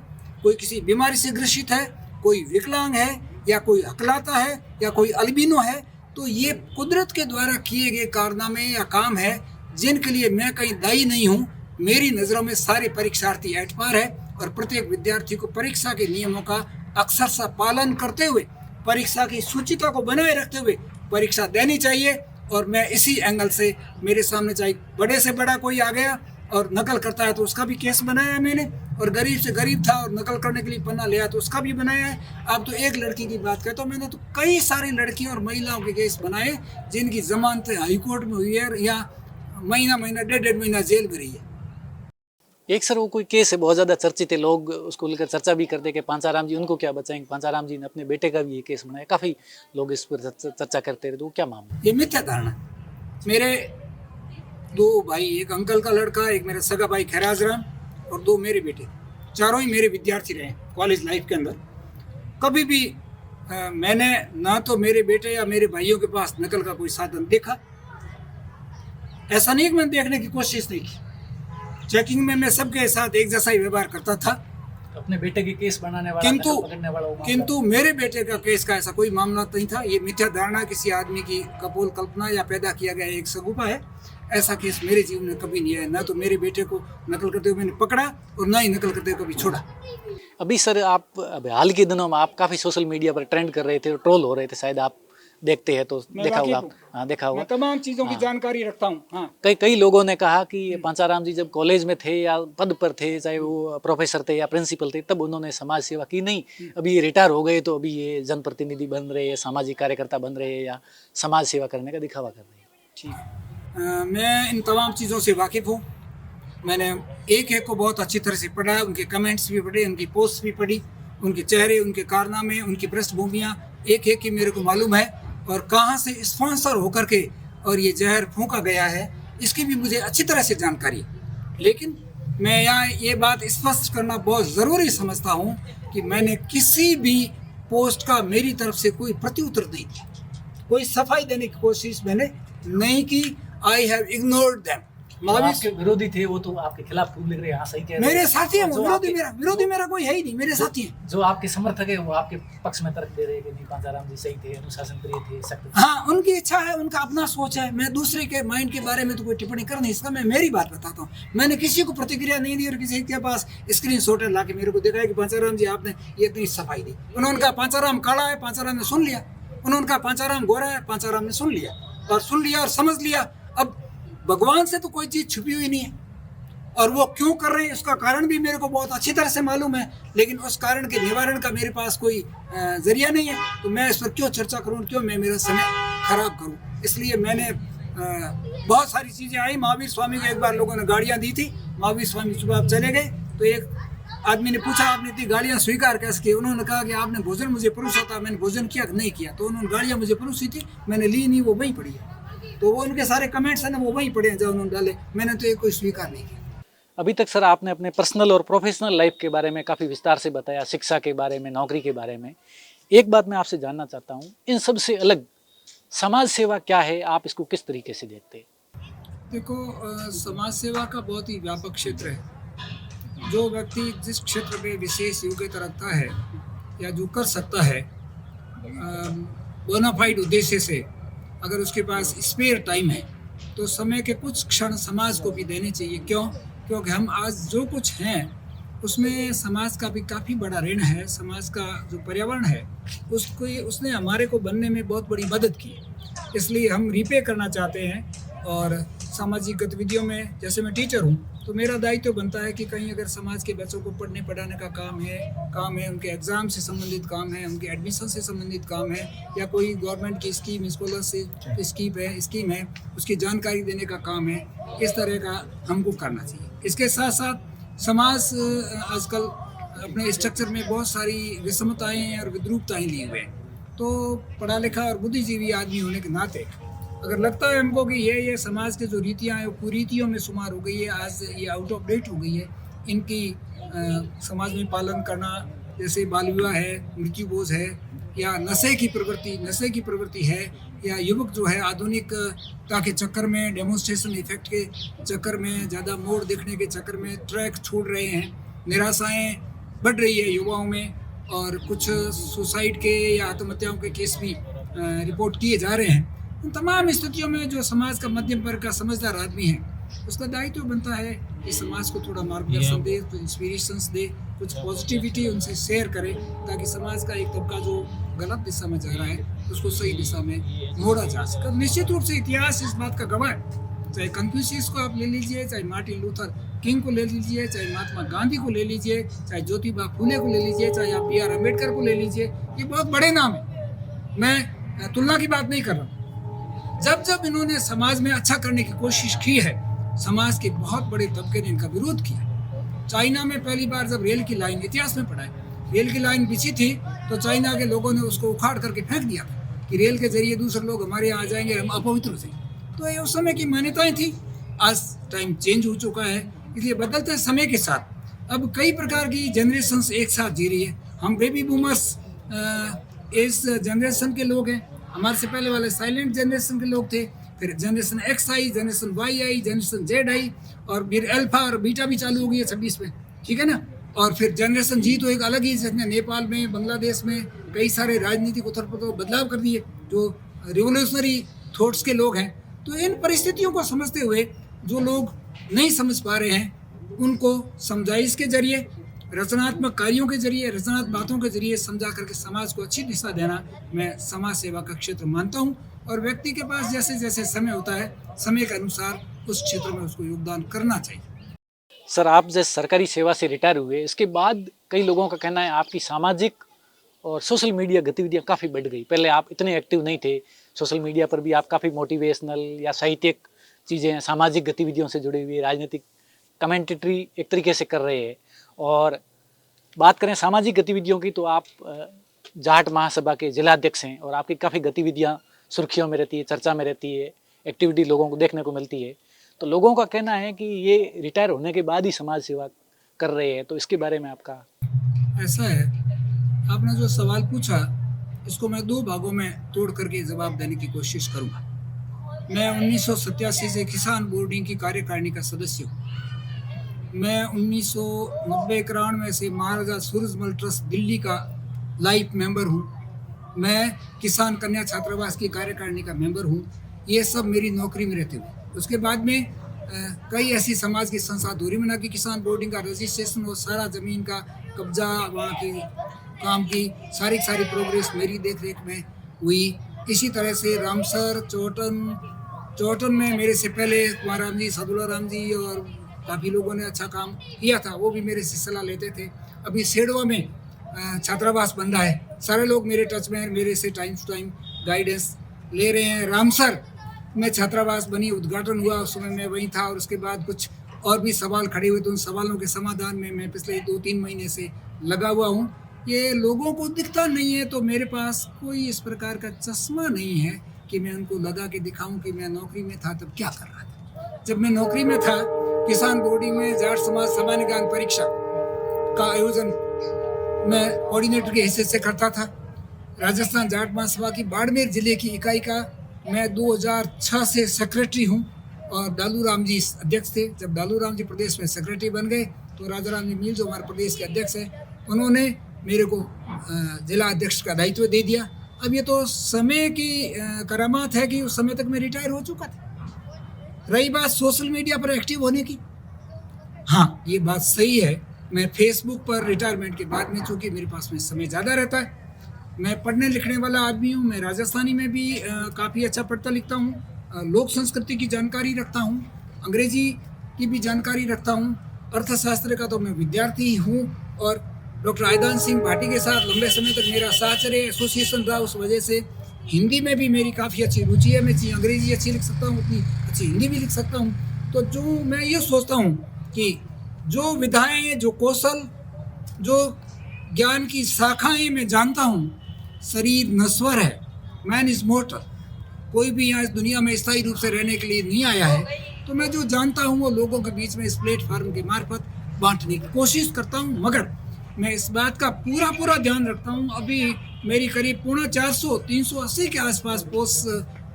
कोई किसी बीमारी से ग्रसित है, कोई विकलांग है, या कोई हकलाता है, या कोई अल्बिनो है। तो ये कुदरत के द्वारा किए गए कारनामे या काम है जिनके लिए मैं कहीं दायी नहीं हूँ। मेरी नज़रों में सारे परीक्षार्थी एटपार है और प्रत्येक विद्यार्थी को परीक्षा के नियमों का अक्षरशः पालन करते हुए, परीक्षा की शुचिता को बनाए रखते हुए परीक्षा देनी चाहिए। और मैं इसी एंगल से, मेरे सामने चाहे बड़े से बड़ा कोई आ गया और नकल करता है तो उसका भी केस बनाया मैंने, और गरीब से गरीब था और नकल करने के लिए पन्ना लिया तो उसका भी बनाया है। अब तो एक लड़की की बात करें तो मैंने तो कई सारी लड़कियों और महिलाओं के केस बनाए जिनकी जमानत हाई कोर्ट में हुई है या महीना 1.5 महीना जेल में रही है। एक सर वो कोई केस है बहुत ज़्यादा चर्चित है, लोग उसको लेकर चर्चा भी करते कि पांचाराम जी उनको क्या बचाएंगे। पांचाराम जी ने अपने बेटे का भी ये केस बनाया, काफ़ी लोग इस पर चर्चा करते रहे, तो क्या मामला? ये मिथ्या धारणा। मेरे 2 भाई, एक अंकल का लड़का, एक मेरा सगा भाई खैराज राम और 2 मेरे बेटे, चारों ही मेरे विद्यार्थी रहे कॉलेज लाइफ के अंदर। कभी भी मैंने ना तो मेरे बेटे या मेरे भाइयों के पास नकल का कोई साधन देखा। ऐसा नहीं कि मैंने देखने की कोशिश नहीं की। चेकिंग में मैं सबके साथ एक जैसा ही व्यवहार करता था। अपने बेटे के केस बनाने वाला, नकल पकड़ने वाला वो किंतु मेरे बेटे का केस का ऐसा कोई मामला नहीं था। ये मिथ्या धारणा, किसी आदमी की कपोल कल्पना या पैदा किया गया एक सगुफा है। ऐसा केस मेरे जीवन में कभी नहीं आया। ना तो मेरे बेटे को नकल करते हुए मैंने पकड़ा और ना ही नकल करते हुए कभी छोड़ा। अभी सर आप हाल के दिनों में आप काफ़ी सोशल मीडिया पर ट्रेंड कर रहे थे, ट्रोल हो रहे थे, शायद आप देखते हैं तो देखा होगा। हाँ, देखा होगा। मैं तमाम चीज़ों की जानकारी रखता हूँ। हाँ, कई लोगों ने कहा कि पांचाराम जी जब कॉलेज में थे या पद पर थे, चाहे वो प्रोफेसर थे या प्रिंसिपल थे, तब उन्होंने समाज सेवा की नहीं। अभी ये रिटायर हो गए तो अभी ये जनप्रतिनिधि बन रहे हैं, सामाजिक कार्यकर्ता बन रहे हैं या समाज सेवा करने का दिखावा कर रहे हैं। ठीक, मैं इन तमाम चीज़ों से वाकिफ़ हूँ। मैंने एक को बहुत अच्छी तरह से पढ़ा, उनके कमेंट्स भी पढ़े, उनकी पोस्ट भी पढ़ी, उनके चेहरे, उनके कारनामे, उनकी पृष्ठभूमियाँ एक की मेरे को मालूम है। और कहाँ से स्पॉन्सर होकर के और ये जहर फूंका गया है, इसकी भी मुझे अच्छी तरह से जानकारी है। लेकिन मैं यहाँ ये बात स्पष्ट करना बहुत ज़रूरी समझता हूँ कि मैंने किसी भी पोस्ट का मेरी तरफ से कोई प्रत्युत्तर नहीं दिया, कोई सफाई देने की कोशिश मैंने नहीं की। I have ignored them. आपके विरोधी थे वो तो आपके खिलाफ खूब लिख रहे हैं, हाँ सही कह रहे हैं। मेरे साथी हैं, जो विरोधी मेरा कोई है ही नहीं, मेरे साथी हैं। जो आपके समर्थक है वो आपके पक्ष में तर्क दे रहे हैं कि नहीं पांचाराम जी सही थे, अनुशासन प्रिय थे, सख्त थे। हाँ, उनकी इच्छा है, उनका अपना सोच है। मैं दूसरे के माइंड के बारे में तो कोई टिप्पणी कर नहीं सकता। मैं मेरी बात बताता हूँ। मैंने किसी को प्रतिक्रिया नहीं दी और किसी के पास स्क्रीनशॉट ला के मेरे को दिखाया कि पांचाराम जी आपने ये इतनी सफाई दी। उन्होंने कहा पांचाराम काला है, पांचाराम ने सुन लिया। उन्होंने कहा पांचाराम गोरा है, पांचाराम ने सुन लिया और समझ लिया। अब भगवान से तो कोई चीज़ छुपी हुई नहीं है, और वो क्यों कर रहे हैं उसका कारण भी मेरे को बहुत अच्छी तरह से मालूम है, लेकिन उस कारण के निवारण का मेरे पास कोई जरिया नहीं है। तो मैं इस पर क्यों चर्चा करूं, क्यों मैं मेरा समय खराब करूं। इसलिए मैंने बहुत सारी चीज़ें आई। महावीर स्वामी को एक बार लोगों ने गाड़ियाँ दी थी, महावीर स्वामी सुबह चले गए तो एक आदमी ने पूछा आपने इतनी गाड़ियाँ स्वीकार कैसे की। उन्होंने कहा कि आपने भोजन मुझे परोसा था, मैंने भोजन किया नहीं किया। तो उन्होंने गाड़ियाँ मुझे परोसी थी, मैंने ली नहीं, वो वहीं पड़ी है। तो वो उनके सारे कमेंट्स हैं ना, वो वहीं पड़े हैं जब उन्होंने डाले। मैंने तो ये कोई स्वीकार नहीं किया। अभी तक सर आपने अपने पर्सनल और प्रोफेशनल लाइफ के बारे में काफ़ी विस्तार से बताया, शिक्षा के बारे में, नौकरी के बारे में। एक बात मैं आपसे जानना चाहता हूँ, इन सब से अलग समाज सेवा क्या है, आप इसको किस तरीके से देखते हैं? देखो, समाज सेवा का बहुत ही व्यापक क्षेत्र है। जो व्यक्ति जिस क्षेत्र में विशेष योग्यता रखता है या जो कर सकता है बोनाफाइड उद्देश्य से, अगर उसके पास स्पेयर टाइम है तो समय के कुछ क्षण समाज को भी देने चाहिए। क्योंकि हम आज जो कुछ हैं उसमें समाज का भी काफ़ी बड़ा ऋण है। समाज का जो पर्यावरण है उसने हमारे को बनने में बहुत बड़ी मदद की है। इसलिए हम रीपे करना चाहते हैं। और सामाजिक गतिविधियों में, जैसे मैं टीचर हूँ तो मेरा दायित्व बनता है कि कहीं अगर समाज के बच्चों को पढ़ने पढ़ाने का काम है, उनके एग्ज़ाम से संबंधित काम है, उनके एडमिशन से संबंधित काम है, या कोई गवर्नमेंट की स्कीम, स्कॉलरशिप स्कीम है, उसकी जानकारी देने का काम है, इस तरह का हमको करना चाहिए। इसके साथ साथ समाज आजकल अपने स्ट्रक्चर में बहुत सारी विषमताएँ और विद्रूपताएँ लिए हुए हैं। तो पढ़ा लिखा और बुद्धिजीवी आदमी होने के नाते अगर लगता है हमको कि ये समाज के जो रीतियाँ हैं वो कुरीतियों में शुमार हो गई है, आज ये आउट ऑफ डेट हो गई है, इनकी समाज में पालन करना, जैसे बाल विवाह है, मृत्यु बोझ है, या नशे की प्रवृत्ति है, या युवक जो है आधुनिकता के चक्कर में, डेमोन्स्ट्रेशन इफेक्ट के चक्कर में, ज़्यादा मोड़ देखने के चक्कर में ट्रैक छोड़ रहे हैं, निराशाएँ बढ़ रही है युवाओं में, और कुछ सुसाइड के या आत्महत्याओं के केस भी रिपोर्ट किए जा रहे हैं। उन तमाम स्थितियों में जो समाज का मध्यम वर्ग का समझदार आदमी है उसका दायित्व बनता है कि समाज को थोड़ा मार्गदर्शन दे, कुछ इंस्पिरेशंस दे, कुछ पॉजिटिविटी उनसे शेयर करे, ताकि समाज का एक तबका जो गलत दिशा में जा रहा है उसको सही दिशा में मोड़ा जा सके। निश्चित रूप से इतिहास इस बात का गवाह है। चाहे कन्फ्यूशियस को आप ले लीजिए, चाहे मार्टिन लूथर किंग को ले लीजिए, चाहे महात्मा गांधी को ले लीजिए, चाहे ज्योतिबा फुले को ले लीजिए, चाहे आप बी आर अम्बेडकर को ले लीजिए, ये बहुत बड़े नाम है। मैं तुलना की बात नहीं कर रहा। जब इन्होंने समाज में अच्छा करने की कोशिश की है, समाज के बहुत बड़े तबके ने इनका विरोध किया। चाइना में पहली बार जब रेल की लाइन, इतिहास में पढ़ा है, रेल की लाइन बिछी थी तो चाइना के लोगों ने उसको उखाड़ करके फेंक दिया कि रेल के जरिए दूसरे लोग हमारे यहाँ आ जाएंगे, हम अपवित्र हो जाएंगे। तो ये उस समय की मान्यताएं थी। आज टाइम चेंज हो चुका है, इसलिए बदलते समय के साथ अब कई प्रकार की जनरेशन्स एक साथ जी रही है। हम बेबी बूमर्स इस जनरेशन के लोग हैं, हमारे से पहले वाले साइलेंट जनरेशन के लोग थे, फिर जनरेशन एक्स आई, जनरेशन वाई आई, जनरेशन जेड आई, और फिर अल्फा और बीटा भी चालू हो गई है 26 में, ठीक है ना। और फिर जनरेशन जी तो एक अलग ही, जिसने नेपाल में, बांग्लादेश में कई सारे राजनीतिक उथल पुथल बदलाव कर दिए, जो रिवोल्यूशनरी थॉट्स के लोग हैं। तो इन परिस्थितियों को समझते हुए जो लोग नहीं समझ पा रहे हैं उनको समझाइश के जरिए, रचनात्मक कार्यों के जरिए, रचनात्मक बातों के जरिए समझा करके समाज को अच्छी दिशा देना मैं समाज सेवा का क्षेत्र मानता हूँ। और व्यक्ति के पास जैसे जैसे समय होता है, समय के अनुसार उस क्षेत्र में उसको योगदान करना चाहिए। सर, आप जैसे सरकारी सेवा से रिटायर हुए, इसके बाद कई लोगों का कहना है आपकी सामाजिक और सोशल मीडिया गतिविधियाँ काफ़ी बढ़ गई। पहले आप इतने एक्टिव नहीं थे, सोशल मीडिया पर भी आप काफ़ी मोटिवेशनल या साहित्यिक चीज़ें, सामाजिक गतिविधियों से जुड़ी हुई, राजनीतिक कमेंटेटरी एक तरीके से कर रहे हैं। और बात करें सामाजिक गतिविधियों की तो आप जाट महासभा के जिलाध्यक्ष हैं और आपकी काफ़ी गतिविधियाँ सुर्खियों में रहती है, चर्चा में रहती है। एक्टिविटी लोगों को देखने को मिलती है, तो लोगों का कहना है कि ये रिटायर होने के बाद ही समाज सेवा कर रहे हैं, तो इसके बारे में आपका? ऐसा है, आपने जो सवाल पूछा इसको मैं दो भागों में तोड़ करके जवाब देने की कोशिश करूंगा। मैं 1987 से किसान बोर्डिंग की कार्यकारिणी का सदस्य हूँ। मैं 1990-91 से महाराजा सूरजमल ट्रस्ट दिल्ली का लाइफ मेंबर हूँ। मैं किसान कन्या छात्रावास की कार्यकारिणी का मेंबर हूँ। ये सब मेरी नौकरी में रहते हुए उसके बाद में कई ऐसी समाज की संस्था दूरी में ना कि किसान बोर्डिंग का रजिस्ट्रेशन और सारा ज़मीन का कब्जा, वहाँ की काम की सारी प्रोग्रेस मेरी देख रेख में हुई। इसी तरह से रामसर, चौटन में मेरे से पहले कुमार राम जी, सदुला राम जी और काफ़ी लोगों ने अच्छा काम किया था, वो भी मेरे से सलाह लेते थे। अभी सेडवा में छात्रावास बन रहा है, सारे लोग मेरे टच में हैं, मेरे से टाइम टू टाइम गाइडेंस ले रहे हैं। रामसर में छात्रावास बनी, उद्घाटन हुआ, उस समय मैं वहीं था और उसके बाद कुछ और भी सवाल खड़े हुए, तो उन सवालों के समाधान में मैं पिछले 2-3 महीने से लगा हुआ हूँ। ये लोगों को दिखता नहीं है, तो मेरे पास कोई इस प्रकार का चश्मा नहीं है कि मैं उनको लगा के दिखाऊं कि मैं नौकरी में था तब क्या कर रहा था। जब मैं नौकरी में था, किसान बोर्डिंग में जाट समाज सामान्य ज्ञान परीक्षा का आयोजन मैं कोऑर्डिनेटर के हिस्से से करता था। राजस्थान जाट महासभा की बाड़मेर जिले की इकाई का मैं 2006 से सेक्रेटरी हूँ और दालू राम जी अध्यक्ष थे। जब दालू राम जी प्रदेश में सेक्रेटरी बन गए तो राजा राम जी मील जो हमारे प्रदेश के अध्यक्ष हैं, उन्होंने मेरे को जिला अध्यक्ष का दायित्व दे दिया। अब ये तो समय की करामात है कि उस समय तक मैं रिटायर हो चुका था। रही बात सोशल मीडिया पर एक्टिव होने की, हाँ ये बात सही है, मैं फेसबुक पर रिटायरमेंट के बाद में, चूँकि मेरे पास में समय ज़्यादा रहता है, मैं पढ़ने लिखने वाला आदमी हूँ। मैं राजस्थानी में भी काफ़ी अच्छा पढ़ता लिखता हूँ, लोक संस्कृति की जानकारी रखता हूँ, अंग्रेजी की भी जानकारी रखता हूँ, अर्थशास्त्र का तो मैं विद्यार्थी हूँ और डॉक्टर आयदान सिंह भाटी के साथ लंबे समय तक मेरा साहचर्य एसोसिएशन रहा। उस वजह से हिंदी में भी मेरी काफ़ी अच्छी रुचि है। मैं अंग्रेजी अच्छी लिख सकता हूँ, उतनी अच्छी हिंदी भी लिख सकता हूँ। तो जो मैं ये सोचता हूँ कि जो विधाएँ, जो कौशल, जो ज्ञान की शाखाएँ मैं जानता हूँ, शरीर नश्वर है, मैन इज़ मोर्टल, कोई भी यहाँ इस दुनिया में स्थायी रूप से रहने के लिए नहीं आया है। तो मैं जो जानता हूँ वो लोगों के बीच में इस प्लेटफार्म के मार्फत बांटने की कोशिश करता हूँ, मगर मैं इस बात का पूरा ध्यान रखता हूँ। अभी मेरी करीब 450-380 के आसपास पोस्ट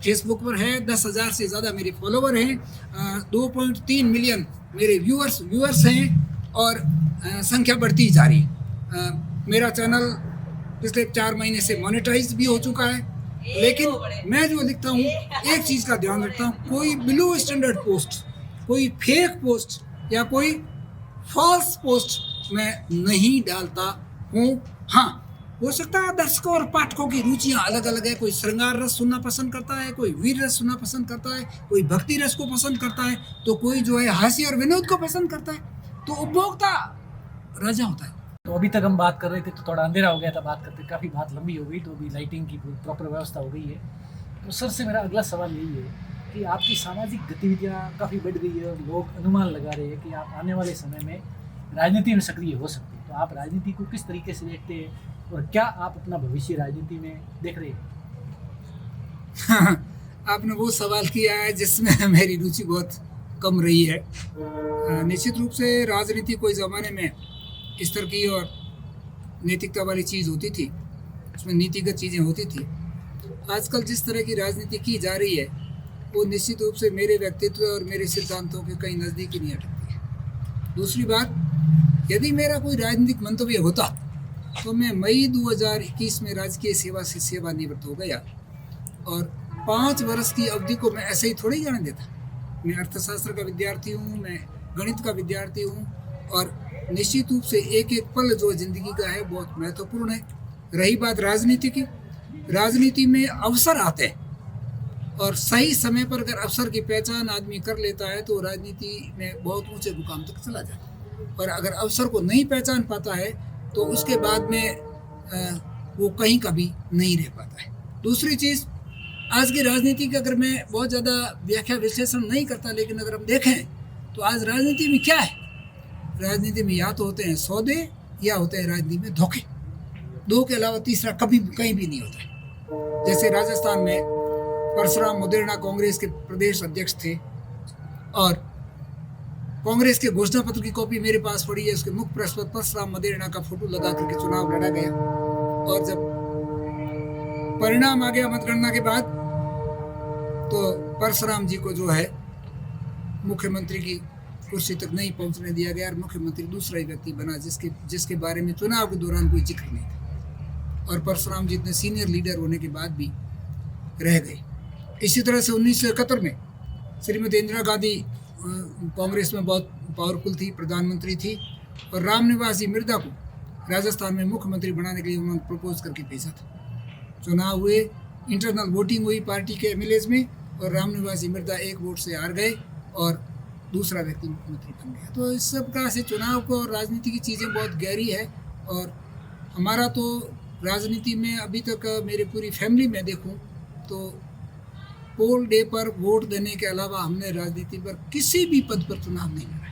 फेसबुक पर है, 10,000 से ज़्यादा मेरे फॉलोवर हैं, 2.3 मिलियन मेरे व्यूअर्स हैं और संख्या बढ़ती जा रही है। मेरा चैनल पिछले 4 महीने से मोनेटाइज भी हो चुका है, लेकिन मैं जो लिखता हूँ एक चीज़ का ध्यान रखता हूँ, कोई बिलो स्टैंडर्ड पोस्ट, कोई फेक पोस्ट या कोई फॉल्स पोस्ट मैं नहीं डालता हूँ। हाँ, हो सकता है दर्शकों और पाठकों की रुचियाँ अलग अलग है, कोई श्रृंगार रस सुनना पसंद करता है, कोई वीर रस सुनना पसंद करता है, कोई भक्ति रस को पसंद करता है, तो कोई जो है हास्य और विनोद को पसंद करता है। तो उपभोक्ता राजा होता है। तो अभी तक हम बात कर रहे थे तो थोड़ा अंधेरा हो गया था बात करते, काफ़ी बात लंबी हो गई, तो अभी लाइटिंग की प्रॉपर व्यवस्था हो गई है। तो सर से मेरा अगला सवाल यही है कि आपकी सामाजिक गतिविधियाँ काफ़ी बढ़ गई है और लोग अनुमान लगा रहे हैं कि आप आने वाले समय में राजनीति में सक्रिय हो सकते हैं। तो आप राजनीति को किस तरीके से देखते हैं और क्या आप अपना भविष्य राजनीति में देख रहे हैं? आपने वो सवाल किया है जिसमें मेरी रुचि बहुत कम रही है। निश्चित रूप से राजनीति कोई ज़माने में इस तरह की और नैतिकता वाली चीज़ होती थी, उसमें नीतिगत चीज़ें होती थी। आजकल जिस तरह की राजनीति की जा रही है वो निश्चित रूप से मेरे व्यक्तित्व और मेरे सिद्धांतों के कहीं नज़दीक ही नहीं हटती है। दूसरी बात, यदि मेरा कोई राजनीतिक मंतव्य होता तो मैं मई 2021 में राजकीय सेवा से सेवानिवृत्त हो गया और 5 वर्ष की अवधि को मैं ऐसे ही थोड़ी ही जाने देता। मैं अर्थशास्त्र का विद्यार्थी हूँ, मैं गणित का विद्यार्थी हूँ और निश्चित रूप से एक एक पल जो ज़िंदगी का है बहुत महत्वपूर्ण है। रही बात राजनीति की, राजनीति में अवसर आते हैं और सही समय पर अगर अवसर की पहचान आदमी कर लेता है तो राजनीति में बहुत ऊंचे मुकाम तक चला जाता है। और अगर अवसर को नहीं पहचान पाता है तो उसके बाद में वो कहीं कभी नहीं रह पाता है। दूसरी चीज़, आज की राजनीति की अगर मैं बहुत ज़्यादा व्याख्या विश्लेषण नहीं करता, लेकिन अगर हम देखें तो आज राजनीति में क्या है, राजनीति में या तो होते हैं सौदे या होते हैं राजनीति में धोखे। दो के अलावा तीसरा कभी कहीं भी नहीं होता है। जैसे राजस्थान में परशुराम मुदेरणा कांग्रेस के प्रदेश अध्यक्ष थे और कांग्रेस के घोषणा पत्र की कॉपी मेरे पास पड़ी है। उसके मुख्य पृष्ठ पर परशुराम मुदेरणा का फोटो लगा करके चुनाव लड़ा गया और जब परिणाम आ गया मतगणना के बाद तो परशुराम जी को जो है मुख्यमंत्री की कुर्सी तक नहीं पहुंचने दिया गया और मुख्यमंत्री दूसरा ही व्यक्ति बना जिसके बारे में चुनाव के दौरान कोई जिक्र नहीं था और परशुराम जी इतने सीनियर लीडर होने के बाद भी रह गए। इसी तरह से 1971 में श्रीमती इंदिरा गांधी कांग्रेस में बहुत पावरफुल थी, प्रधानमंत्री थी और रामनिवास जी मिर्जा को राजस्थान में मुख्यमंत्री बनाने के लिए उन्होंने प्रपोज करके भेजा था। चुनाव हुए, इंटरनल वोटिंग हुई पार्टी के एमएलएज में और रामनिवास जी मिर्जा एक वोट से हार गए और दूसरा व्यक्ति मुख्यमंत्री बन गया। तो इस सब का से चुनाव को और राजनीति की चीज़ें बहुत गहरी है और हमारा तो राजनीति में अभी तक मेरी पूरी फैमिली में देखूं तो पोल डे पर वोट देने के अलावा हमने राजनीति पर किसी भी पद पर चुनाव नहीं लड़ा।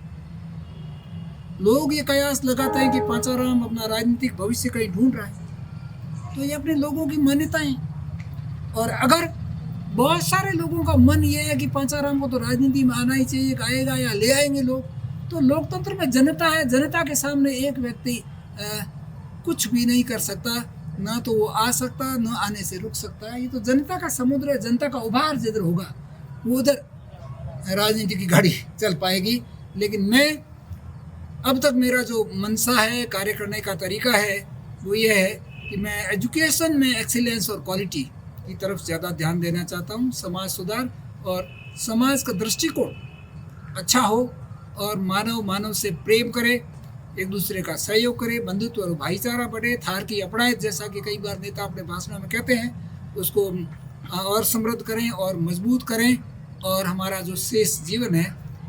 लोग ये कयास लगाते हैं कि पांचाराम अपना राजनीतिक भविष्य कहीं ढूंढ रहा है, तो ये अपने लोगों की मान्यताएं। और अगर बहुत सारे लोगों का मन ये है कि पांचाराम को तो राजनीति में आना ही चाहिए, आएगा या ले आएंगे लोग, तो लोकतंत्र में जनता है, जनता के सामने एक व्यक्ति कुछ भी नहीं कर सकता, ना तो वो आ सकता ना आने से रुक सकता है। ये तो जनता का समुद्र है, जनता का उभार जिधर होगा वो उधर राजनीति की गाड़ी चल पाएगी। लेकिन मैं अब तक मेरा जो मनसा है, कार्य करने का तरीका है वो ये है कि मैं एजुकेशन में एक्सीलेंस और क्वालिटी की तरफ ज़्यादा ध्यान देना चाहता हूँ। समाज सुधार और समाज का दृष्टिकोण अच्छा हो और मानव से प्रेम करे, एक दूसरे का सहयोग करे, बंधुत्व और भाईचारा बढ़े, थार की अपड़ायत जैसा कि कई बार नेता अपने भाषणों में कहते हैं, उसको और समृद्ध करें और मजबूत करें और हमारा जो शेष जीवन है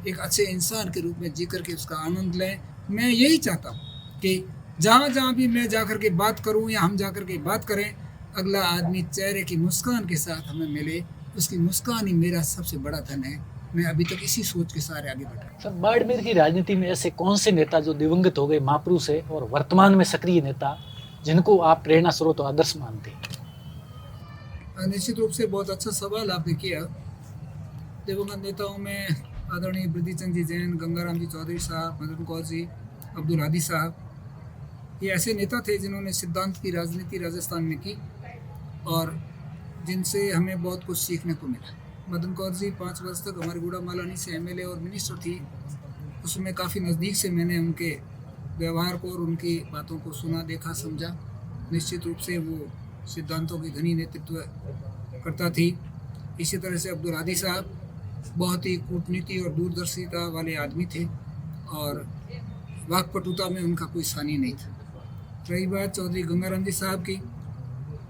एक अच्छे इंसान के रूप में जी करके उसका आनंद लें। मैं यही चाहता हूँ कि जहाँ भी मैं जाकर के बात करूँ या हम जाकर के बात करें, अगला आदमी चेहरे की मुस्कान के साथ हमें मिले, उसकी मुस्कान ही मेरा सबसे बड़ा धन है। मैं अभी तक इसी सोच के सारे आगे बढ़ा। सर, बाड़मेर की राजनीति में ऐसे कौन से नेता जो दिवंगत हो गए महापुरुष है और वर्तमान में सक्रिय नेता जिनको आप प्रेरणा स्रोत और आदर्श मानते हैं? निश्चित रूप से बहुत अच्छा सवाल आपने किया। दिवंगत नेताओं में आदरणीय वृद्धिचंद जी जैन, गंगाराम जी चौधरी साहब, मदन कौर जी, अब्दुल हादी साहब, ये ऐसे नेता थे जिन्होंने सिद्धांत की राजनीति राजस्थान में की और जिनसे हमें बहुत कुछ सीखने को मिला। मदन कौर जी 5 वर्ष तक हमारे गुड़ा मालानी से एमएलए और मिनिस्टर थी। उसमें काफ़ी नज़दीक से मैंने उनके व्यवहार को और उनकी बातों को सुना, देखा, समझा। निश्चित रूप से वो सिद्धांतों की धनी नेतृत्व करता थी। इसी तरह से अब्दुल हादी साहब बहुत ही कूटनीति और दूरदर्शिता वाले आदमी थे और वाकपटुता में उनका कोई सानी नहीं था। रही बात चौधरी गंगाराम जी साहब की,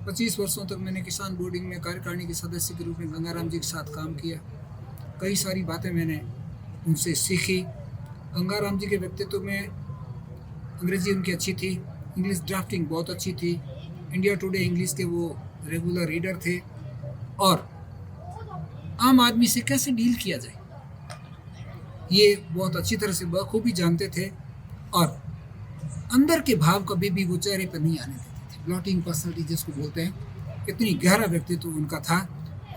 25 वर्षों तक मैंने किसान बोर्डिंग में कार्यकारिणी के सदस्य के रूप में गंगाराम जी के साथ काम किया। कई सारी बातें मैंने उनसे सीखी। गंगाराम जी के व्यक्तित्व में अंग्रेजी उनकी अच्छी थी, इंग्लिश ड्राफ्टिंग बहुत अच्छी थी, इंडिया टुडे इंग्लिश के वो रेगुलर रीडर थे और आम आदमी से कैसे डील किया जाए ये बहुत अच्छी तरह से बखूबी जानते थे और अंदर के भाव कभी भी वो चेहरे पर नहीं आने देते थे। ब्लॉटिंग पर्सनैलिटी जिसको बोलते हैं, इतनी गहरा व्यक्तित्व उनका था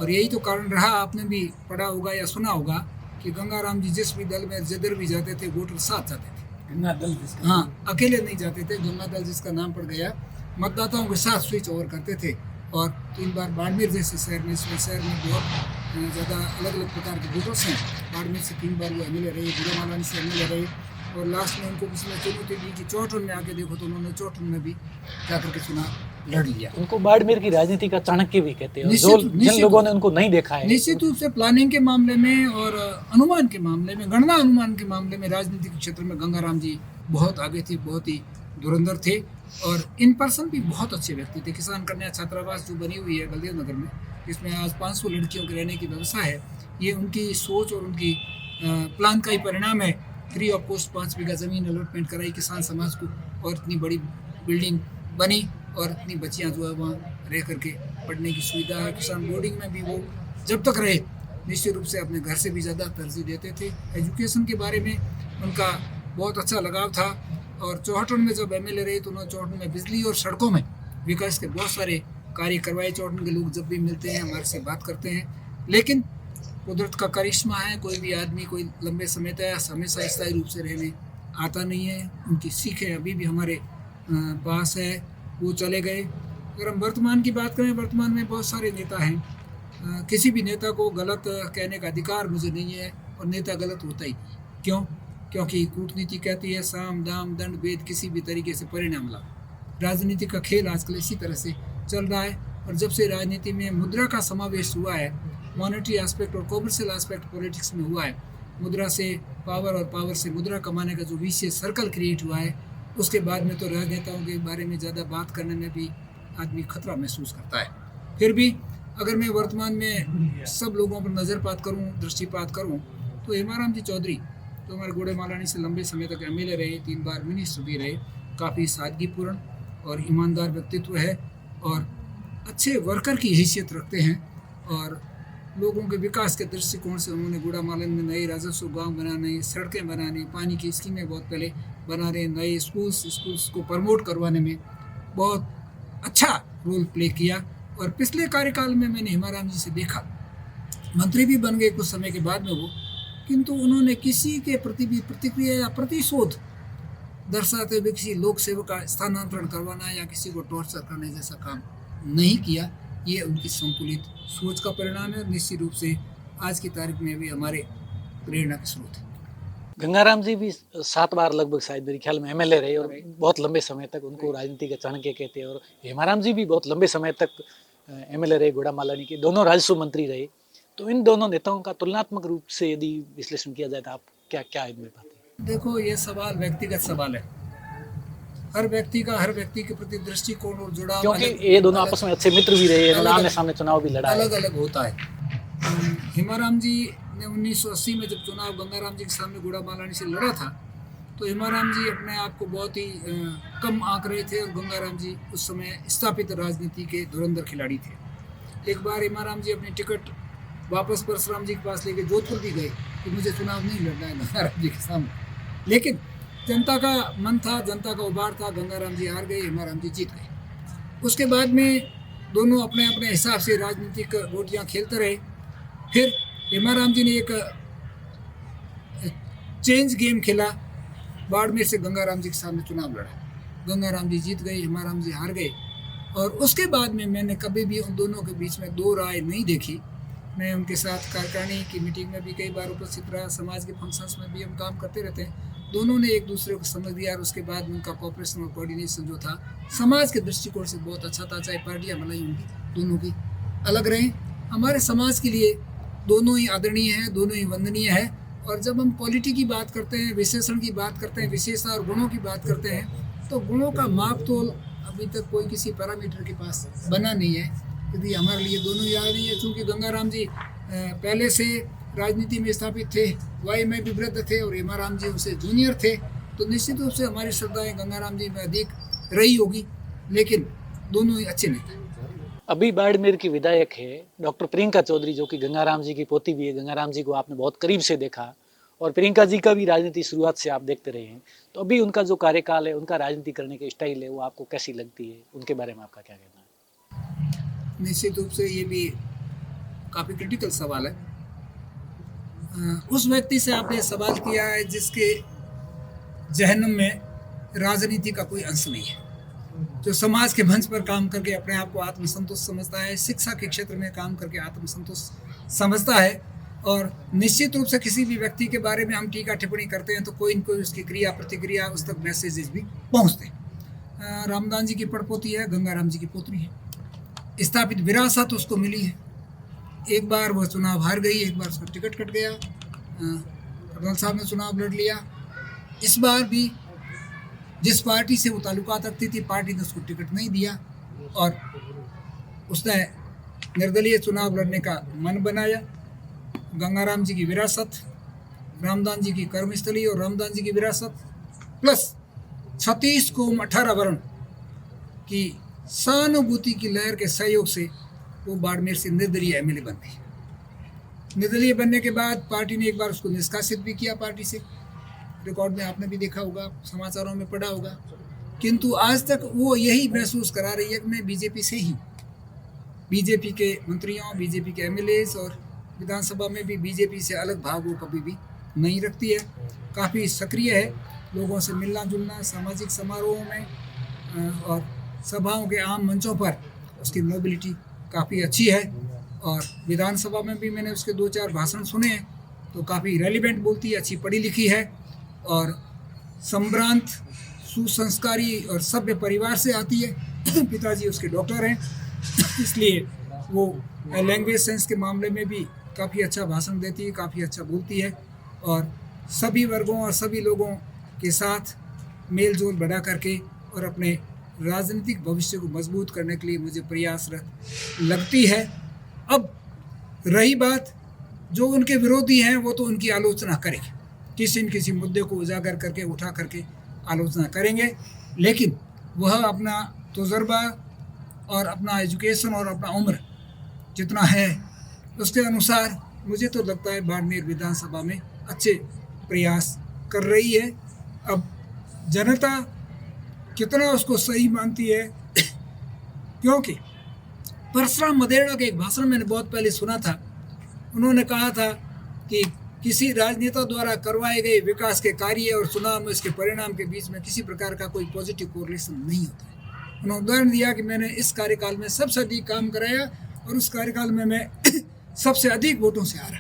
और यही तो कारण रहा, आपने भी पढ़ा होगा या सुना होगा कि गंगाराम जी जिस भी दल में जिधर भी जाते थे वोटर साथ जाते थे। गंगा दल, हाँ, अकेले नहीं जाते थे। गंगा दल जिसका नाम पड़ गया, मतदाताओं के साथ स्विच ओवर करते थे और 3 बार बाड़मेर जैसे शहर में, इसमें शहर में बहुत ज़्यादा अलग अलग प्रकार के वोटर्स हैं। बाड़मेर से 3 बार वो एमएलए रहे, गुड़ा मालानी से एमएलए रहे और लास्ट में उनको किसी ने चुनौती दी कि चौटन में आके देखो, तो उन्होंने चौटन में भी जाकर के चुनाव लड़ लिया। उनको बाड़मेर की राजनीति का चाणक्य भी कहते हैं, जिन लोगों ने उनको नहीं देखा है। निश्चित रूप से प्लानिंग के मामले में और अनुमान के मामले में, गणना अनुमान के मामले में राजनीतिक क्षेत्र में गंगाराम जी बहुत आगे थे, बहुत ही धुरंधर थे और इन पर्सन भी बहुत अच्छे व्यक्ति थे। किसान कन्या छात्रावास जो बनी हुई है बलदेव नगर में, इसमें आज 500 लड़कियों के रहने की व्यवस्था है, ये उनकी सोच और उनकी प्लान का ही परिणाम है। फ्री ऑफ कॉस्ट 5 बीघा ज़मीन अलॉटमेंट कराई किसान समाज को और इतनी बड़ी बिल्डिंग बनी और इतनी बच्चियां जो है वहाँ रह करके पढ़ने की सुविधा है। किसान बोर्डिंग में भी वो जब तक रहे निश्चित रूप से अपने घर से भी ज़्यादा तरजीह देते थे। एजुकेशन के बारे में उनका बहुत अच्छा लगाव था और चौहटन में जब एमएलए रहे तो उन्होंने चौहटन में बिजली और सड़कों में विकास के बहुत सारे कार्य करवाए चौड़न के लोग जब भी मिलते हैं हमारे से बात करते हैं। लेकिन कुदरत का करिश्मा है, कोई भी आदमी कोई लंबे समय तक हमेशा स्थायी रूप से रहने आता नहीं है। उनकी सीखें अभी भी हमारे पास है, वो चले गए। अगर हम वर्तमान की बात करें, वर्तमान में बहुत सारे नेता हैं। किसी भी नेता को गलत कहने का अधिकार मुझे नहीं है, और नेता गलत होता ही नहीं। क्यों? क्योंकि कूटनीति कहती है साम दाम दंड भेद किसी भी तरीके से परिणाम लाओ। राजनीति का खेल आजकल इसी तरह से चल रहा है। और जब से राजनीति में मुद्रा का समावेश हुआ है, मॉनेटरी एस्पेक्ट और कॉमर्शियल एस्पेक्ट पॉलिटिक्स में हुआ है, मुद्रा से पावर और पावर से मुद्रा कमाने का जो विशेष सर्कल क्रिएट हुआ है, उसके बाद में तो राजनेताओं के बारे में ज़्यादा बात करने में भी आदमी खतरा महसूस करता है। फिर भी अगर मैं वर्तमान में सब लोगों पर नज़रपात करूं, दृष्टिपात करूं, तो हेमाराम जी चौधरी जो हमारे गोड़े मालानी से लंबे समय तक एमएलए रहे, 3 बार मिनिस्टर भी रहे, काफ़ी सादगीपूर्ण और ईमानदार व्यक्तित्व है और अच्छे वर्कर की हैसियत रखते हैं। और लोगों के विकास के दृष्टिकोण से उन्होंने गोड़ा मालन में नए राजस्व गांव बनाने, सड़कें बनाने, पानी की स्कीमें बहुत पहले बना रहे, नए स्कूल्स को प्रमोट करवाने में बहुत अच्छा रोल प्ले किया। और पिछले कार्यकाल में मैंने हेमाराम जी से देखा, मंत्री भी बन गए कुछ समय के बाद में वो, किंतु उन्होंने किसी के प्रति भी प्रतिक्रिया या प्रतिशोध दर्शाते हुए किसी लोक सेवक का स्थानांतरण करवाना या किसी को टॉर्चर करने जैसा काम नहीं किया। ये उनकी संतुलित सोच का परिणाम है और निश्चित रूप से आज की तारीख में भी हमारे प्रेरणा के स्रोत है। गंगाराम जी भी 7 बार लगभग शायद मेरे ख्याल में एमएलए रहे और बहुत लंबे समय तक उनको राजनीति के चाणक्य कहते हैं। और हेमाराम जी भी बहुत लंबे समय तक एमएलए रहे, गोड़ा मालानी के दोनों राजस्व मंत्री रहे। तो इन दोनों नेताओं का तुलनात्मक रूप से यदि विश्लेषण किया जाए तो आप क्या क्या इनमें पाते हैं? देखो, ये सवाल व्यक्तिगत सवाल है। हर व्यक्ति का हर व्यक्ति के प्रति दृष्टिकोण और जुड़ाव, क्योंकि ये दोनों आपस में अच्छे मित्र भी रहे, आमने सामने चुनाव भी लड़ा, अलग अलग होता है। हेमाराम जी ने 1980 में जब चुनाव गंगाराम जी के सामने गोड़ा मालानी से लड़ा था, तो हेमाराम जी अपने आप को बहुत ही कम आंक रहे थे और गंगाराम जी उस समय स्थापित राजनीति के धुरंधर खिलाड़ी थे। एक बार हेमाराम जी अपनी टिकट वापस परशुराम जी के पास लेके जोधपुर भी गए कि मुझे चुनाव नहीं लड़ना है गंगाराम जी के सामने, लेकिन जनता का मन था, जनता का उबार था, गंगाराम जी हार गए, हेमाराम जी जीत गए। उसके बाद में दोनों अपने अपने हिसाब से राजनीतिक गोटियाँ खेलते रहे। फिर हेमाराम जी ने एक चेंज गेम खेला, बाड़मेर से गंगाराम जी के सामने चुनाव लड़ा, गंगाराम जी जीत गए, हेमाराम जी हार गए। और उसके बाद में मैंने कभी भी उन दोनों के बीच में दो राय नहीं देखी। मैं उनके साथ कार्यकारिणी की मीटिंग में भी कई बार उपस्थित रहा, समाज के फंक्शंस में भी हम काम करते रहते हैं। दोनों ने एक दूसरे को समझ दिया और उसके बाद उनका कोऑपरेशन और कोऑर्डिनेशन जो था समाज के दृष्टिकोण से बहुत अच्छा था। चाहे पार्टियाँ भलाई उनकी दोनों की अलग रहे, हमारे समाज के लिए दोनों ही आदरणीय हैं, दोनों ही वंदनीय है। और जब हम क्वालिटी की बात करते हैं, विशेषण की बात करते हैं, विशेषता और गुणों की बात करते हैं, तो गुणों का माप तोल अभी तक कोई किसी पैरामीटर के पास बना नहीं है। यदि हमारे लिए दोनों ही आदरणीय है, चूँकि गंगाराम जी पहले से राजनीति में स्थापित थे, वाई में भी वृद्ध थे और हेमाराम जी उनसे जूनियर थे, तो निश्चित रूप से हमारी श्रद्धाएं गंगाराम जी में अधिक रही होगी, लेकिन दोनों ही अच्छे नेता। अभी बाड़मेर की विधायक है डॉक्टर प्रियंका चौधरी, जो कि गंगाराम जी की पोती भी है। गंगाराम जी को आपने बहुत करीब से देखा और प्रियंका जी का भी राजनीति शुरुआत से आप देखते रहे हैं, तो अभी उनका जो कार्यकाल है, उनका राजनीति करने की स्टाइल है, वो आपको कैसी लगती है? उनके बारे में आपका क्या कहना है? निश्चित रूप से ये भी काफ़ी क्रिटिकल सवाल है। उस व्यक्ति से आपने सवाल किया है जिसके जहन्नुम में राजनीति का कोई अंश नहीं है, जो समाज के मंच पर काम करके अपने आप को आत्मसंतोष समझता है, शिक्षा के क्षेत्र में काम करके आत्मसंतोष समझता है। और निश्चित रूप से किसी भी व्यक्ति के बारे में हम टीका टिप्पणी करते हैं तो कोई न कोई उसकी क्रिया प्रतिक्रिया, उस तक मैसेजेस भी पहुँचते हैं। रामदान जी की पड़पोती है, गंगाराम जी की पोत्री है, स्थापित विरासत उसको मिली है। एक बार वह चुनाव हार गई, एक बार उसका टिकट कट गया, कर्नल साहब ने चुनाव लड़ लिया। इस बार भी जिस पार्टी से वो ताल्लुकात रखती थी, पार्टी ने उसको टिकट नहीं दिया और उसने निर्दलीय चुनाव लड़ने का मन बनाया। गंगाराम जी की विरासत, रामदान जी की कर्मस्थली और रामदान जी की विरासत प्लस 36 कौम 18 वर्ण की सहानुभूति की लहर के सहयोग से वो बाड़मेर से निर्दलीय एमएलए बन गई। निर्दलीय बनने के बाद पार्टी ने एक बार उसको निष्कासित भी किया पार्टी से, रिकॉर्ड में आपने भी देखा होगा, समाचारों में पढ़ा होगा। किंतु आज तक वो यही महसूस करा रही है कि मैं बीजेपी से ही, बीजेपी के मंत्रियों, बीजेपी के एमएलएज और विधानसभा में भी बीजेपी से अलग भाव वो कभी भी नहीं रखती है। काफ़ी सक्रिय है, लोगों से मिलना जुलना, सामाजिक समारोहों में और सभाओं के आम मंचों पर उसकी मोबिलिटी काफ़ी अच्छी है। और विधानसभा में भी मैंने उसके 2-4 भाषण सुने हैं, तो काफ़ी रेलिवेंट बोलती है, अच्छी पढ़ी लिखी है और संभ्रांत, सुसंस्कारी और सभ्य परिवार से आती है। पिताजी उसके डॉक्टर हैं, इसलिए वो लैंग्वेज सेंस के मामले में भी काफ़ी अच्छा भाषण देती है, काफ़ी अच्छा बोलती है और सभी वर्गों और सभी लोगों के साथ मेल जोल बढ़ा करके और अपने राजनीतिक भविष्य को मजबूत करने के लिए मुझे प्रयासरत लगती है। अब रही बात, जो उनके विरोधी हैं वो तो उनकी आलोचना करेंगे, किसी न किसी मुद्दे को उजागर करके उठा करके आलोचना करेंगे, लेकिन वह अपना तजुर्बा और अपना एजुकेशन और अपना उम्र जितना है उसके अनुसार मुझे तो लगता है बाड़मेर विधानसभा में अच्छे प्रयास कर रही है। अब जनता कितना उसको सही मानती है क्योंकि परशुराम मदेरणा के एक भाषण मैंने बहुत पहले सुना था, उन्होंने कहा था कि किसी राजनेता द्वारा करवाए गए विकास के कार्य और चुनाव में इसके परिणाम के बीच में किसी प्रकार का कोई पॉजिटिव कोरिलेशन नहीं होता है। उन्होंने उदाहरण दिया कि मैंने इस कार्यकाल में सबसे अधिक काम कराया और उस कार्यकाल में मैं सबसे अधिक वोटों से हारा।